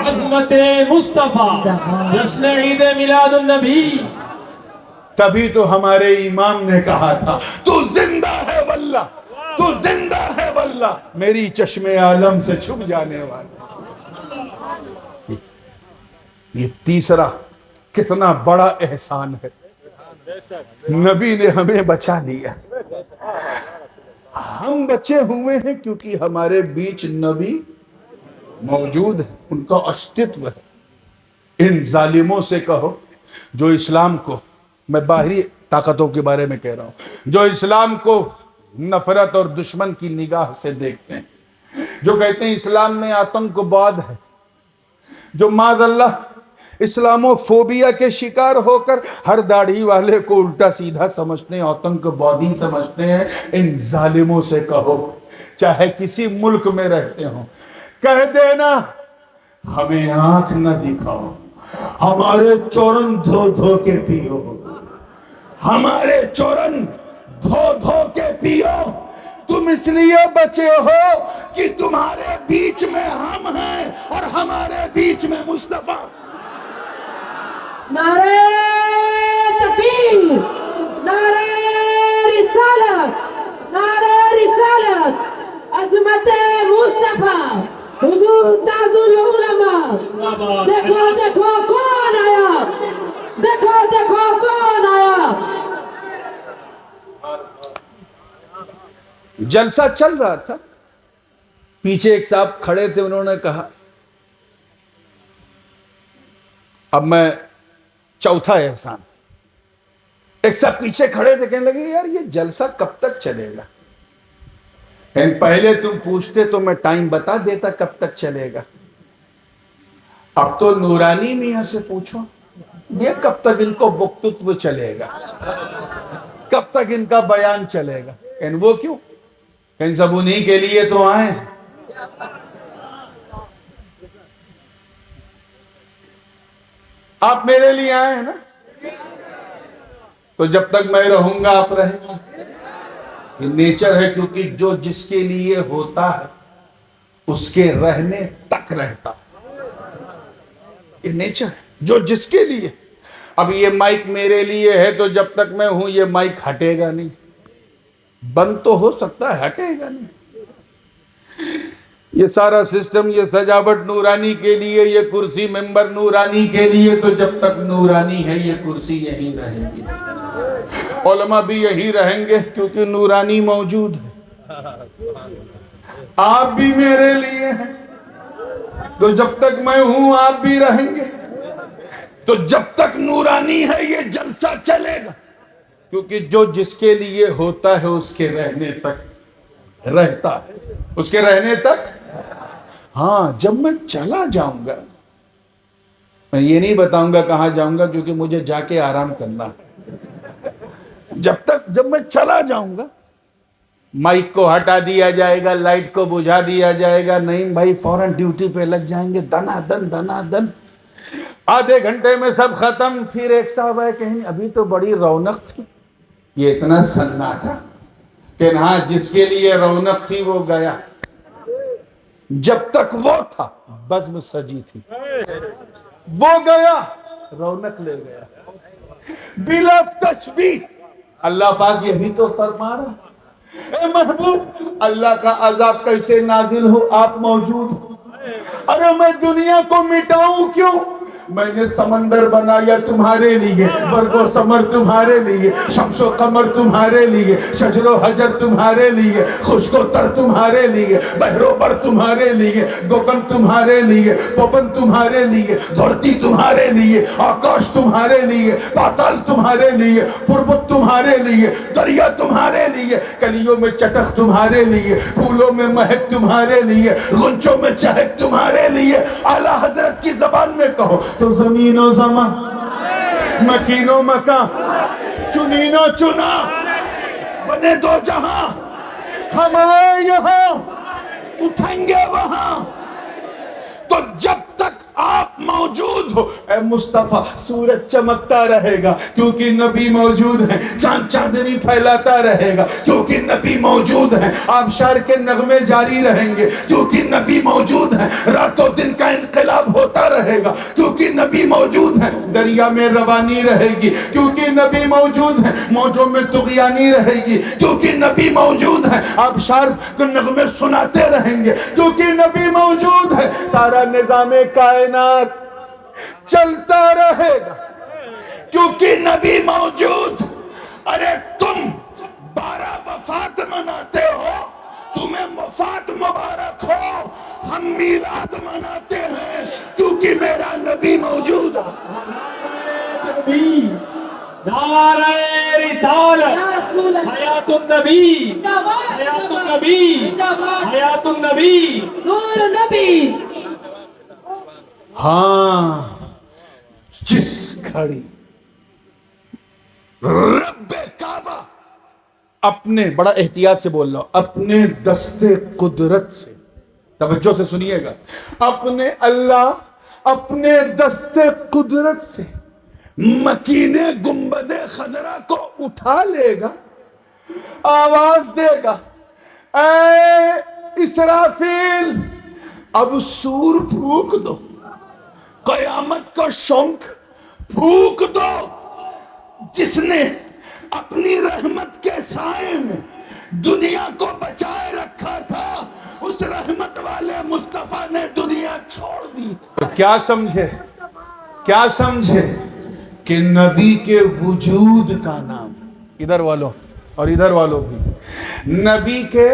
عظمت مصطفیٰ، جشن عید میلاد النبی۔ تبھی تو ہمارے امام نے کہا تھا، تو زندہ ہے واللہ، تو زندہ ہے واللہ، میری چشم عالم سے چھپ جانے والا۔ یہ تیسرا کتنا بڑا احسان ہے، نبی نے ہمیں بچا لیا۔ ہم بچے ہوئے ہیں کیونکہ ہمارے بیچ نبی موجود ہے، ان کا اشتتو ہے۔ ان ظالموں سے کہو جو اسلام کو، میں باہری طاقتوں کے بارے میں کہہ رہا ہوں، جو اسلام کو نفرت اور دشمن کی نگاہ سے دیکھتے ہیں، جو کہتے ہیں اسلام میں آتنک باد ہے، جو معاذ اللہ اسلامو فوبیا کے شکار ہو کر ہر داڑھی والے کو الٹا سیدھا سمجھتے ہیں، آتنک بادی سمجھتے ہیں، ان ظالموں سے کہو، چاہے کسی ملک میں رہتے ہوں، کہہ دینا ہمیں آنکھ نہ دکھاؤ، ہمارے چورن دھو دھو کے پیو، ہمارے چورن دھو دھو کے پیو، تم اس لیے بچے ہو کہ تمہارے بیچ میں ہم ہیں اور ہمارے بیچ میں مصطفیٰ۔ نعرہ تکبیر، نعرہ رسالت، نعرہ رسالت، عظمت مصطفیٰ، حضور تاج العلماء۔ دیکھو دیکھو کون آیا، دیکھو دیکھو کون آیا۔ جلسہ چل رہا تھا، پیچھے ایک صاحب کھڑے تھے، انہوں نے کہا، اب میں چوتھا احسان، ایک صاحب پیچھے کھڑے تھے، کہنے لگے یار یہ جلسہ کب تک چلے گا؟ پہلے تم پوچھتے تو میں ٹائم بتا دیتا کب تک چلے گا. اب تو نورانی میاں سے پوچھو یہ کب تک ان کو وقتتو چلے گا, کب تک ان کا بیان چلے گا. وہ کیوں, ان سب انہی کے لیے تو آئے. آپ میرے لیے آئے ہیں نا, تو جب تک میں رہوں گا آپ رہیں گے. یہ نیچر ہے, کیونکہ جو جس کے لیے ہوتا ہے اس کے رہنے تک رہتا ہے. یہ نیچر ہے, جو جس کے لیے. اب یہ مائک میرے لیے ہے تو جب تک میں ہوں یہ مائک ہٹے گا نہیں. بند تو ہو سکتا ہے, ہٹے گا نہیں. یہ سارا سسٹم, یہ سجاوٹ نورانی کے لیے, یہ کرسی ممبر نورانی کے لیے. تو جب تک نورانی ہے یہ کرسی یہیں رہے گی, علماء بھی یہی رہیں گے, کیونکہ نورانی موجود ہے. آپ بھی میرے لیے ہیں, تو جب تک میں ہوں آپ بھی رہیں گے. تو جب تک نورانی ہے یہ جلسہ چلے گا, کیونکہ جو جس کے لیے ہوتا ہے اس کے رہنے تک رہتا ہے, اس کے رہنے تک. ہاں, جب میں چلا جاؤں گا, میں یہ نہیں بتاؤں گا کہاں جاؤں گا, کیونکہ مجھے جا کے آرام کرنا ہے. جب میں چلا جاؤں گا, مائک کو ہٹا دیا جائے گا, لائٹ کو بجھا دیا جائے گا. نہیں بھائی, فوراً ڈیوٹی پہ لگ جائیں گے, دنا دن. آدھے گھنٹے میں سب ختم. پھر ایک صاحب ہے, کہیں ابھی تو بڑی رونق تھی. یہ اتنا سناٹا کہ ہاں, جس کے لیے رونق تھی وہ گیا. جب تک وہ تھا بزم سجی تھی, وہ گیا رونق لے گیا. بلا تشبیہ. اللہ پاک یہی تو فرما رہا, اے محبوب اللہ کا عذاب کیسے نازل ہو, آپ موجود ہو. ارے میں دنیا کو مٹاؤں کیوں, میں نے سمندر بنایا تمہارے لیے, برگ و ثمر تمہارے لیے, شمس و قمر تمہارے لیے, شجر و حجر تمہارے لیے, خشک و تر تمہارے لیے, بحر و بر تمہارے لیے, گگن تمہارے لیے, پون تمہارے لیے, دھرتی تمہارے لیے, آکاش تمہارے لیے, پاتال تمہارے لیے, پربت تمہارے لیے, دریا تمہارے لیے, کلیوں میں چٹخ تمہارے لیے, پھولوں میں مہک تمہارے لیے, غنچوں میں چہک تمہارے لیے. اعلیٰ حضرت کی زبان میں کہو تو زمین و زمان, مکین و مکان, چنین و چنا, بنے دو جہاں, ہم آئے یہاں اٹھیں گے وہاں. تو جب تک آپ موجود ہو اے مصطفیٰ, سورج چمکتا رہے گا کیونکہ نبی موجود ہیں. چاند چاندنی پھیلاتا رہے گا کیونکہ نبی موجود ہیں. آبشار کے نغمے جاری رہیں گے کیونکہ نبی موجود ہیں. رات و دن کا انقلاب ہوتا رہے گا کیونکہ نبی موجود ہیں. دریا میں روانی رہے گی کیونکہ نبی موجود ہیں. موجوں میں طغیانی رہے گی کیونکہ نبی موجود ہیں. آبشار کے نغمے سناتے رہیں گے کیونکہ نبی موجود ہے. سارا نظام کائنات چلتا رہے گا کیونکہ نبی موجود. ارے تم 12 وفات مناتے ہو, تمہیں وفات مبارک ہو. ہم میلاد مناتے ہیں کیونکہ میرا نبی موجود ہے. نعرہ رسالت, حیات النبی, حیات النبی, حیات النبی, نور نبی. ہاں, جس گھڑی رب کعبہ اپنے, بڑا احتیاط سے بول رہا ہوں, اپنے دست قدرت سے, توجہ سے سنیے گا, اپنے اللہ اپنے دست قدرت سے مکین گنبد خضرا کو اٹھا لے گا, آواز دے گا, اے اسرافیل اب سور پھونک دو, قیامت کا شونک پھونک دو. جس نے اپنی رحمت کے سائے میں دنیا کو بچائے رکھا تھا, اس رحمت والے مصطفیٰ نے دنیا چھوڑ دی. تو کیا سمجھے کہ نبی کے وجود کا نام, ادھر والوں اور ادھر والوں بھی, نبی کے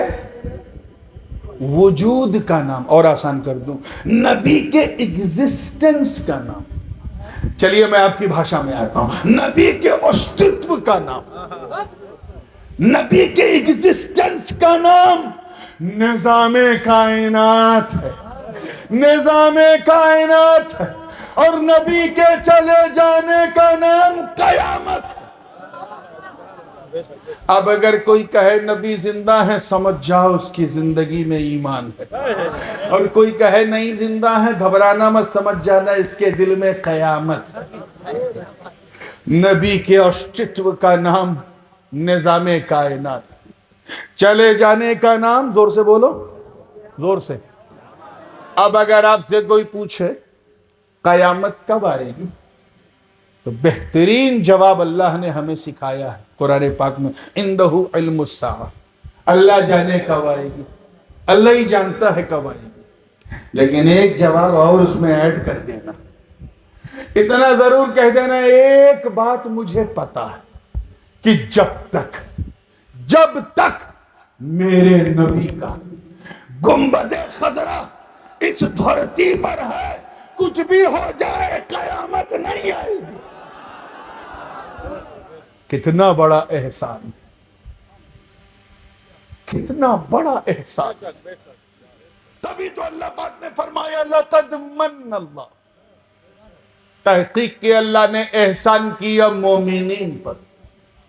وجود کا نام, اور آسان کر دوں, نبی کے ایگزسٹنس کا نام. چلیے میں آپ کی بھاشا میں آتا ہوں, نبی کے استتو کا نام, نبی کے ایگزسٹنس کا نام, نظام کائنات ہے، نظام کائنات ہے، اور نبی کے چلے جانے کا نام قیامت ہے۔ اب اگر کوئی کہے نبی زندہ ہے، سمجھ جاؤ اس کی زندگی میں ایمان ہے، اور کوئی کہے نہیں زندہ ہے، گھبرانا مت، سمجھ جانا اس کے دل میں قیامت ہے۔ نبی کے اوشتو کا نام نظام کائنات، چلے جانے کا نام، زور سے بولو، زور سے۔ اب اگر آپ سے کوئی پوچھے قیامت کب آئے گی، تو بہترین جواب اللہ نے ہمیں سکھایا ہے قرآن پاک میں، عندہ علم الساعہ، اللہ جانے کب آئے گی، اللہ ہی جانتا ہے کب آئے گی۔ لیکن ایک جواب اور اس میں ایڈ کر دینا، اتنا ضرور کہہ دینا، ایک بات مجھے پتا ہے کہ جب تک میرے نبی کا گنبد خضرا اس دھرتی پر ہے، کچھ بھی ہو جائے قیامت نہیں آئے گی۔ کتنا بڑا احسان، کتنا بڑا احسان۔ تبھی تو اللہ پاک نے فرمایا لقد من اللہ، تحقیق کہ اللہ نے احسان کیا مومنین پر،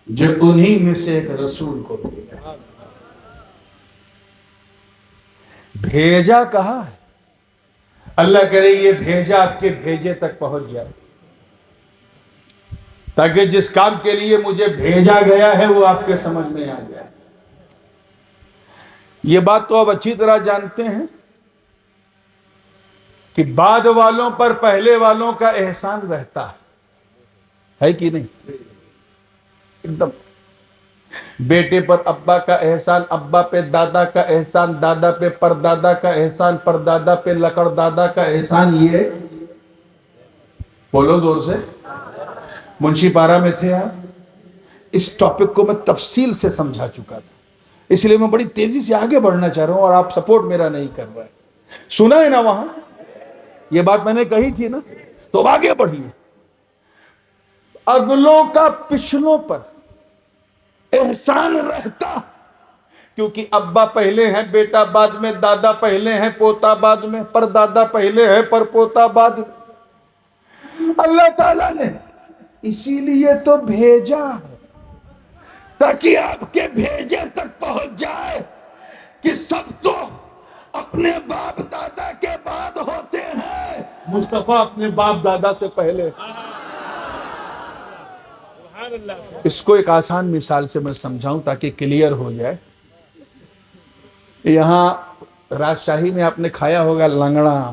جو انہی میں سے ایک رسول کو بھیجا۔ بھیجا کہا ہے، اللہ کرے یہ بھیجا آپ کے بھیجے تک پہنچ جائے، تاکہ جس کام کے لیے مجھے بھیجا گیا ہے وہ آپ کے سمجھ میں آ جائے۔ یہ بات تو آپ اچھی طرح جانتے ہیں کہ بعد والوں پر پہلے والوں کا احسان رہتا ہے کہ نہیں؟ ایک دم بیٹے پر ابا کا احسان، ابا پہ دادا کا احسان، دادا پہ پردادا کا احسان، پردادا پہ لکڑ دادا کا احسان۔ یہ بولو زور سے، منشی پارا میں تھے آپ، اس ٹاپک کو میں تفصیل سے سمجھا چکا تھا، اس لیے میں بڑی تیزی سے آگے بڑھنا چاہ رہا ہوں، اور آپ سپورٹ میرا نہیں کر رہے ہیں۔ سنا ہے نا وہاں یہ بات میں نے کہی تھی نا، تو اب آگے بڑھیے۔ اگلوں کا پچھلوں پر احسان رہتا، کیونکہ ابا پہلے ہیں، بیٹا بعد میں، دادا پہلے ہیں، پوتا بعد میں، پردادا پہلے ہے، پر پوتا بعد میں۔ اللہ تعالیٰ نے اسی لیے تو بھیجا ہے، تاکہ آپ کے بھیجے تک پہنچ جائے کہ سب تو اپنے باپ دادا کے بعد ہوتے ہیں، مصطفیٰ اپنے باپ دادا سے پہلے۔ اس کو ایک آسان مثال سے میں سمجھاؤں تاکہ کلیئر ہو جائے۔ یہاں راجشاہی میں آپ نے کھایا ہوگا لنگڑا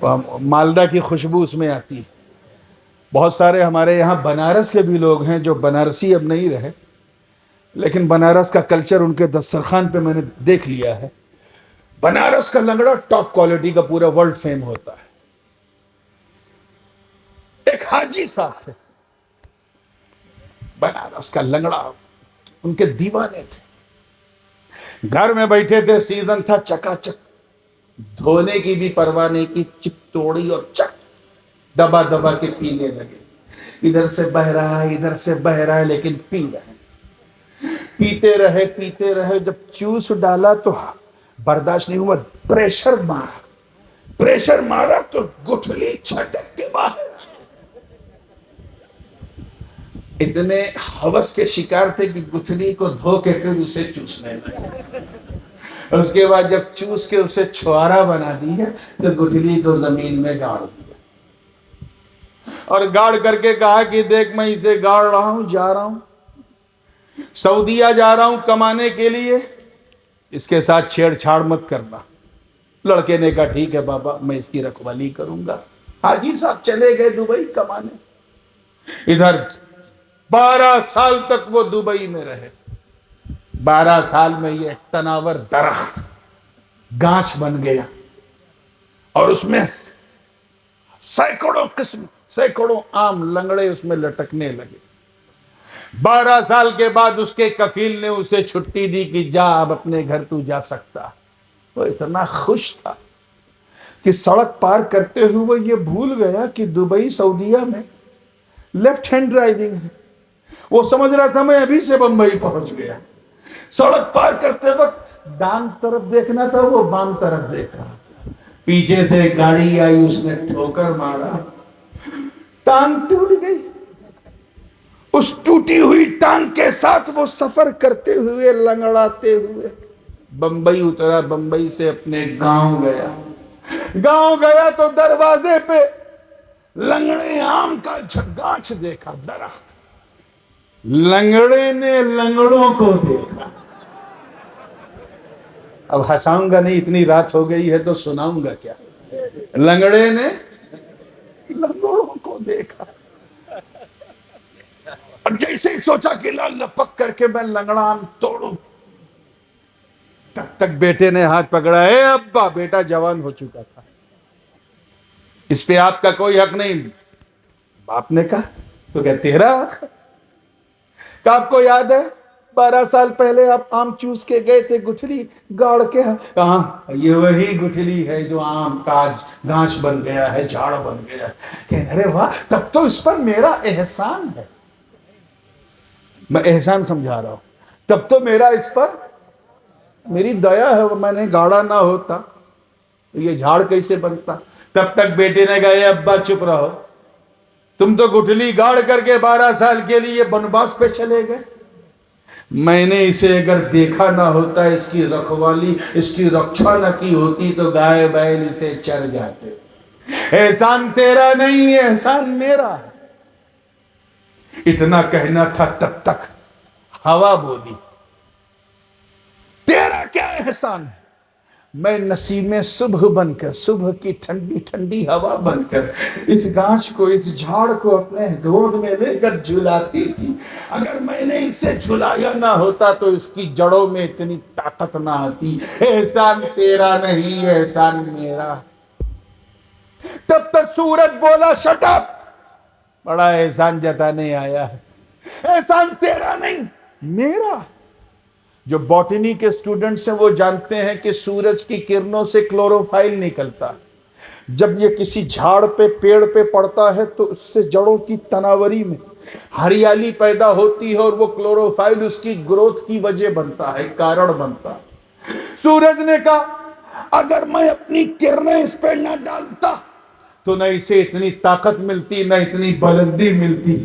آم، مالدہ کی خوشبو اس میں آتی ہے۔ بہت سارے ہمارے یہاں بنارس کے بھی لوگ ہیں جو بنارسی اب نہیں رہے، لیکن بنارس کا کلچر ان کے دسترخوان پہ میں نے دیکھ لیا ہے۔ بنارس کا لنگڑا ٹاپ کوالٹی کا، پورا ورلڈ فیم ہوتا ہے۔ ایک حاجی صاحب تھے، بنارس کا لنگڑا، ان کے دیوانے تھے، گھر میں بیٹھے تھے، سیزن تھا، چکا چک، دھونے کی بھی پرواہ نہیں کی، چپ توڑی اور چک دبا دبا کے پینے لگے۔ ادھر سے بہ رہا ہے، ادھر سے بہ رہا ہے، لیکن پی رہے، پیتے رہے پیتے رہے۔ جب چوس ڈالا تو برداشت نہیں ہوا، پریشر مارا تو گٹھلی چھٹک کے باہر۔ اتنے ہوس کے شکار تھے کہ گٹھلی کو دھو کے پھر اسے چوسنے لگے۔ اس کے بعد جب چوس کے اسے چھوارا بنا دی ہے تو گٹھلی کو زمین میں گاڑ دیا، اور گاڑ کر کے کہا کہ دیکھ میں اسے گاڑ رہا ہوں، جا رہا ہوں سعودیہ، جا رہا ہوں کمانے کے لیے، اس کے ساتھ چھیڑ چھاڑ مت کرنا۔ لڑکے نے کہا ٹھیک ہے بابا، میں اس کی رکھوالی کروں گا۔ حاجی صاحب چلے گئے دبئی کمانے۔ ادھر 12 سال تک وہ دبئی میں رہے۔ 12 سال میں یہ تناور درخت گانچ بن گیا، اور اس میں سینکڑوں قسم، سینکڑوں عام لنگڑے اس میں لٹکنے لگے۔ 12 سال کے بعد اس کے کفیل نے اسے چھٹی دی کہ جا، اب اپنے گھر تو جا سکتا۔ وہ اتنا خوش تھا کہ سڑک پار کرتے ہوئے یہ بھول گیا کہ دبئی سعودیہ میں لیفٹ ہینڈ ڈرائیونگ ہے۔ وہ سمجھ رہا تھا میں ابھی سے بمبئی پہنچ گیا۔ سڑک پار کرتے وقت ڈانگ طرف دیکھنا تھا، وہ بام طرف دیکھ رہا تھا. پیچھے سے گاڑی آئی، اس نے ٹھوکر مارا، ٹانگ ٹوٹ گئی. اس ٹوٹی ہوئی ٹانگ کے ساتھ وہ سفر کرتے ہوئے، لنگڑاتے ہوئے بمبئی اترا. بمبئی سے اپنے گاؤں گیا. گاؤں گیا تو دروازے پہ لنگڑے آم کا گاچھ دیکھا، درخت. لنگڑے نے لنگڑوں کو دیکھا. اب ہنساؤں گا نہیں، اتنی رات ہو گئی ہے تو سناؤں گا کیا. لنگڑے نے لنگڑوں کو دیکھا، اور جیسے ہی سوچا کہ لپک کر کے میں لنگڑا آم توڑوں، تب تک بیٹے نے ہاتھ پکڑا. اے ابا، بیٹا جوان ہو چکا تھا، اس پہ آپ کا کوئی حق نہیں. باپ نے کہا تو کہ تیرا حق ہے. کہ آپ کو یاد ہے 12 سال پہلے آپ آم چوس کے گئے تھے، گٹھلی گاڑ کے. کہاں؟ یہ وہی گٹھلی ہے جو آم کا گانچ بن گیا ہے، جھاڑ بن گیا ہے. کہ ارے واہ، تب تو اس پر میرا احسان ہے. میں احسان سمجھا رہا ہوں. تب تو میرا اس پر میری دیا ہے، میں نے گاڑا نہ ہوتا یہ جھاڑ کیسے بنتا. تب تک بیٹے نے کہا اے ابا چپ رہو، تم تو گٹھلی گاڑ کر کے 12 سال کے لیے بنواس پہ چلے گئے. میں نے اسے اگر دیکھا نہ ہوتا، اس کی رکھوالی، اس کی رکشا نہ کی ہوتی تو گائے بیل اسے چر جاتے. احسان تیرا نہیں ہے، احسان میرا ہے. اتنا کہنا تھا، تب تک ہوا بولی تیرا کیا احسان ہے. میں نسیم صبح بن کر، صبح کی ٹھنڈی ٹھنڈی ہوا بن کر اس گانچ کو، اس جھاڑ کو اپنے گود میں لے کر جھلاتی تھی. اگر میں نے اسے جھلایا نہ ہوتا تو اس کی جڑوں میں اتنی طاقت نہ آتی. احسان تیرا نہیں، احسان میرا. تب تک سورج بولا شٹ اپ، بڑا احسان جتانے آیا ہے. احسان تیرا نہیں، میرا. جو باٹنی کے سٹوڈنٹس ہیں وہ جانتے ہیں کہ سورج کی کرنوں سے کلوروفائل نکلتا. جب یہ کسی جھاڑ پہ، پیڑ پہ پڑتا ہے تو اس سے جڑوں کی تناوری میں ہریالی پیدا ہوتی ہے، اور وہ کلوروفائل اس کی گروتھ کی وجہ بنتا ہے، کارن بنتا ہے. سورج نے کہا اگر میں اپنی کرنیں اس پہ نہ ڈالتا تو نہ اسے اتنی طاقت ملتی، نہ اتنی بلندی ملتی.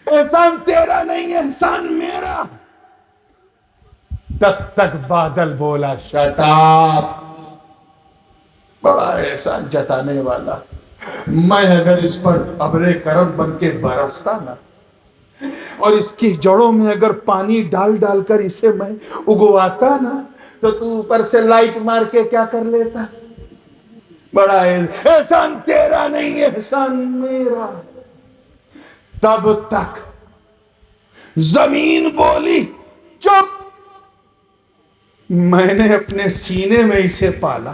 احسان تیرا نہیں، احسان میرا. تب تک بادل بولا شٹ اپ، بڑا احسان جتانے والا. میں اگر اس پر ابر کرم بن کے برستا نا، اور اس کی جڑوں میں اگر پانی ڈال ڈال کر اسے میں اگواتا نا، تو اوپر سے لائٹ مار کے کیا کر لیتا. بڑا احسان تیرا نہیں، احسان میرا. تب تک زمین بولی چپ. میں نے اپنے سینے میں اسے پالا،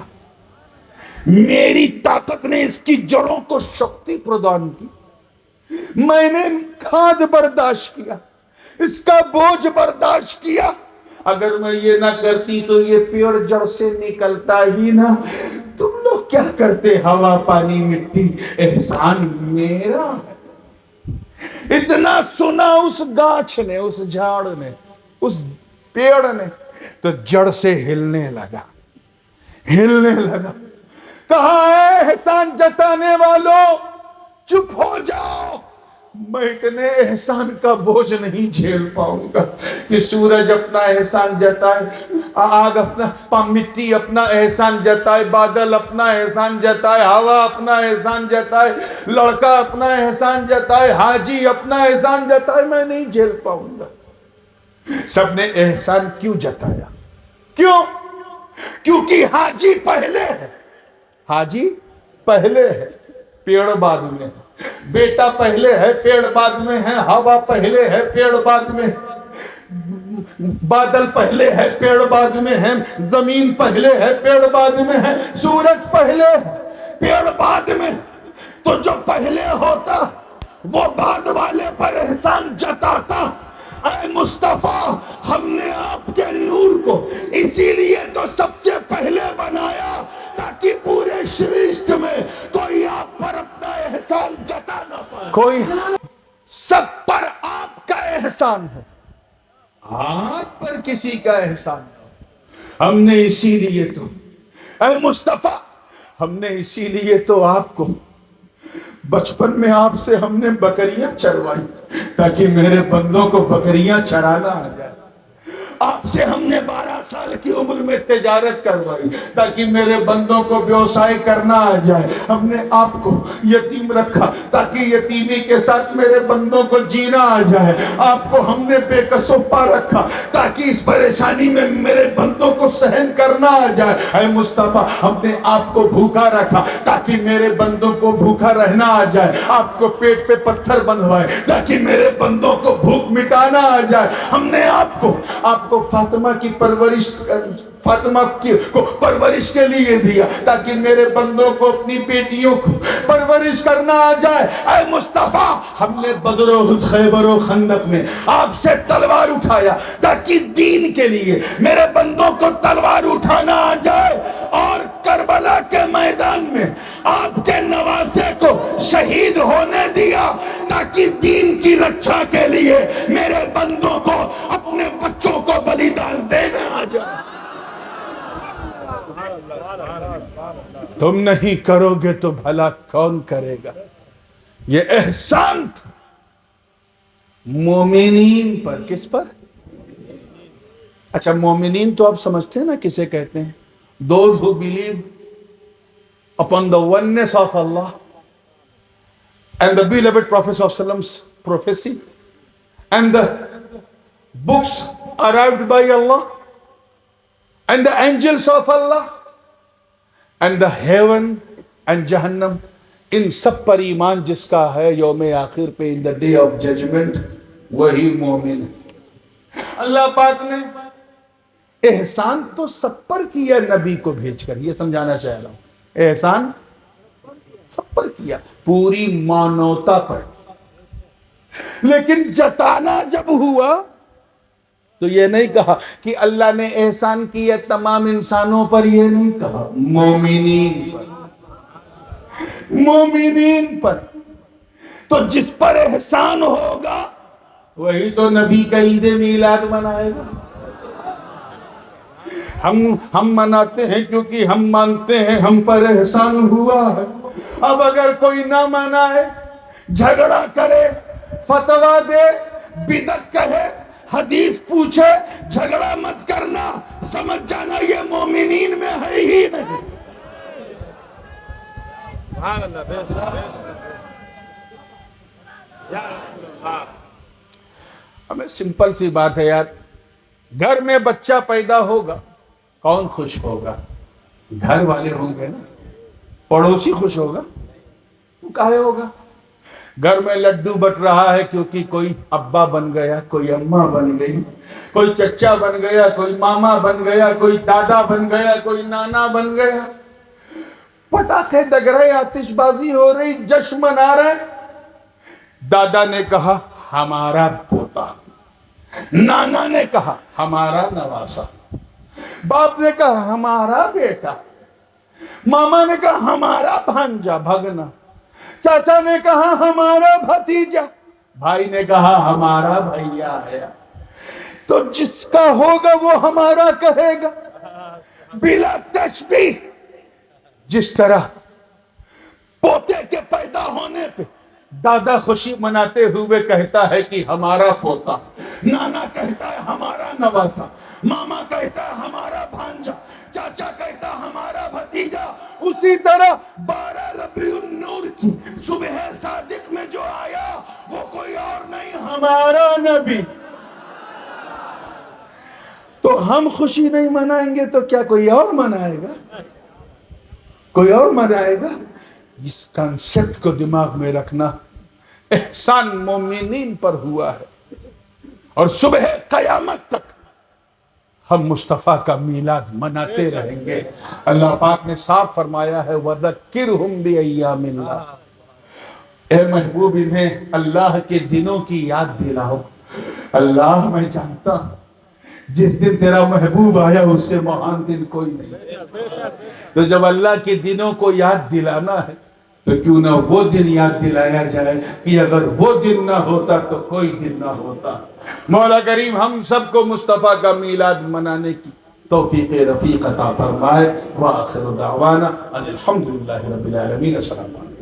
میری طاقت نے اس کی جڑوں کو شکتی پردان کی. میں نے کھاد برداشت کیا، اس کا بوجھ برداشت کیا. اگر میں یہ نہ کرتی تو یہ پیڑ جڑ سے نکلتا ہی نہ. تم لوگ کیا کرتے؟ ہوا، پانی، مٹی. احسان میرا. اتنا سنا اس گاچھ نے، اس جھاڑ نے، اس پیڑ نے، تو جڑ سے ہلنے لگا، ہلنے لگا. کہا اے احسان جتانے والوں چپ ہو جاؤ. میں اتنے احسان کا بوجھ نہیں جھیل پاؤں گا کہ سورج اپنا احسان جتائے، آگ اپنا، مٹی اپنا احسان جتائے، بادل اپنا احسان جتائے، ہوا اپنا احسان جتائے، لڑکا اپنا احسان جتائے، حاجی اپنا احسان جتائے. میں نہیں جھیل پاؤں گا. سب نے احسان کیوں جتایا؟ کیوں؟ کیونکہ حاجی پہلے ہے. حاجی پہلے ہے، پیڑ بعد میں. بیٹا پہلے ہے، پیڑ بعد میں ہے. ہوا پہلے ہے، پیڑ بعد میں. بادل پہلے ہے، پیڑ بعد میں ہے. زمین پہلے ہے، پیڑ بعد میں ہے. سورج پہلے ہے، پیڑ بعد میں. تو جو پہلے ہوتا وہ بعد والے پر احسان جتاتا. اے مصطفیٰ، ہم نے آپ کے نور کو اسی لیے تو سب سے پہلے بنایا تاکہ پورے سرشت میں کوئی آپ پر اپنا احسان جتا نہ پائے. کوئی سب پر آپ کا احسان ہے، آپ پر کسی کا احسان نہ ہو. ہم نے اسی لیے تو اے مصطفیٰ، ہم نے اسی لیے تو آپ کو بچپن میں آپ سے ہم نے بکریاں چروائی تاکہ میرے بندوں کو بکریاں چرانا آ جائے۔ آپ سے ہم نے 12 سال کی عمر میں تجارت کروائی تاکہ میرے بندوں کو بیوسائے کرنا آ جائے۔ ہم نے آپ کو یتیم رکھا تاکہ یتیمی کے ساتھ میرے بندوں کو جینا آ جائے۔ آپ کو ہم نے بے کس و پا رکھا تاکہ اس پریشانی میں میرے بندوں کو سہن کرنا آ جائے۔ اے مصطفیٰ، ہم نے آپ کو بھوکا رکھا تاکہ میرے بندوں کو بھوکا رہنا آ جائے۔ آپ کو پیٹ پہ پتھر بندھوائے تاکہ میرے بندوں کو بھوک مٹانا آ جائے۔ ہم نے آپ کو فاطمہ کی پرورش کو پرورش کے لیے دیا تاکہ میرے بندوں کو اپنی بیٹیوں کو پرورش کرنا آ جائے۔ اے مصطفیٰ، ہم نے بدر و احد، خیبر و خندق میں آپ سے تلوار اٹھایا تاکہ دین کے لیے میرے بندوں کو تلوار اٹھانا آ جائے، اور کربلا کے میدان میں آپ کے نواسے کو شہید ہونے دیا تاکہ دین کی رکشا کے لیے میرے بندوں کو اپنے بچوں کو بلیدان دینا آ جائے۔ تم نہیں کرو گے تو بھلا کون کرے گا؟ یہ احسان تھا مومنین پر۔ کس پر؟ اچھا، مومنین تو آپ سمجھتے ہیں نا کسے کہتے ہیں؟ Those who believe upon the oneness of Allah and the beloved Prophet sallallahu alaihi wasallam's prophecy and the books arrived by Allah and the angels of Allah and the heaven and Jahannam، ان سب پر ایمان جس کا ہے یوم آخر پہ in the day of judgment، وہی مومن ہے۔ اللہ پاک نے احسان تو سب پر کیا نبی کو بھیج کر، یہ سمجھانا چاہ رہا ہوں، احسان سب پر کیا، پوری مانوتا پر، لیکن جتانا جب ہوا تو یہ نہیں کہا کہ اللہ نے احسان کیا تمام انسانوں پر، یہ نہیں کہا، مومنین پر، مومنین پر۔ تو جس پر احسان ہوگا وہی تو نبی کا عید میلاد منائے گا۔ ہم مناتے ہیں کیونکہ ہم مانتے ہیں ہم پر احسان ہوا ہے۔ اب اگر کوئی نہ منائے، جھگڑا کرے، فتویٰ دے، بدعت کہے، حدیث پوچھے، جھگڑا مت کرنا، سمجھ جانا یہ مومنین میں ہے ہی نہیں۔ ہمیں سمپل سی بات ہے یار، گھر میں بچہ پیدا ہوگا کون خوش ہوگا؟ گھر والے ہوں گے نا، پڑوسی خوش ہوگا؟ کاہے ہوگا؟ گھر میں لڈو بٹ رہا ہے کیونکہ کوئی ابا بن گیا، کوئی اماں بن گئی، کوئی چچا بن گیا، کوئی ماما بن گیا، کوئی دادا بن گیا، کوئی نانا بن گیا، پٹاخے دگ رہے، آتش بازی ہو رہی، جشن منا رہے۔ دادا نے کہا ہمارا پوتا، نانا نے کہا ہمارا نواسا، باپ نے کہا ہمارا بیٹا، ماما نے کہا ہمارا بھانجا بھگنا، چاچا نے کہا ہمارا بھتیجا، بھائی نے کہا ہمارا بھیا ہے۔ تو جس کا ہوگا وہ ہمارا کہے گا بلا تشبیہ۔ جس طرح پوتے کے پیدا ہونے پہ دادا خوشی مناتے ہوئے کہتا ہے کہ ہمارا پوتا، نانا کہتا ہے ہمارا نواسا، ماما کہتا ہے ہمارا بھانجا، چاچا کہتا ہے ہمارا بھتیجا، اسی طرح 12 ربیع النور کی صبح صادق میں جو آیا وہ کوئی اور نہیں، ہمارا نبی۔ تو ہم خوشی نہیں منائیں گے تو کیا کوئی اور منائے گا؟ کوئی اور منائے گا؟ اس کنسپٹ کو دماغ میں رکھنا، احسان مومنین پر ہوا ہے، اور صبح قیامت تک ہم مصطفیٰ کا میلاد مناتے رہیں گے۔ اللہ پاک نے صاف فرمایا ہے وَذَكِّرْهُمْ بِأَيَّامِ اللَّهِ، اے محبوب انہیں اللہ کے دنوں کی یاد دلاؤ۔ اللہ میں جانتا ہوں جس دن تیرا محبوب آیا اس سے مہان دن کوئی نہیں، تو جب اللہ کے دنوں کو یاد دلانا ہے تو کیوں نہ وہ دن یاد دلایا جائے کہ اگر وہ دن نہ ہوتا تو کوئی دن نہ ہوتا۔ مولا کریم ہم سب کو مصطفیٰ کا میلاد منانے کی توفیق رفیق عطا فرمائے. وآخر دعوانا ان الحمدللہ رب العالمین. السلام علیکم.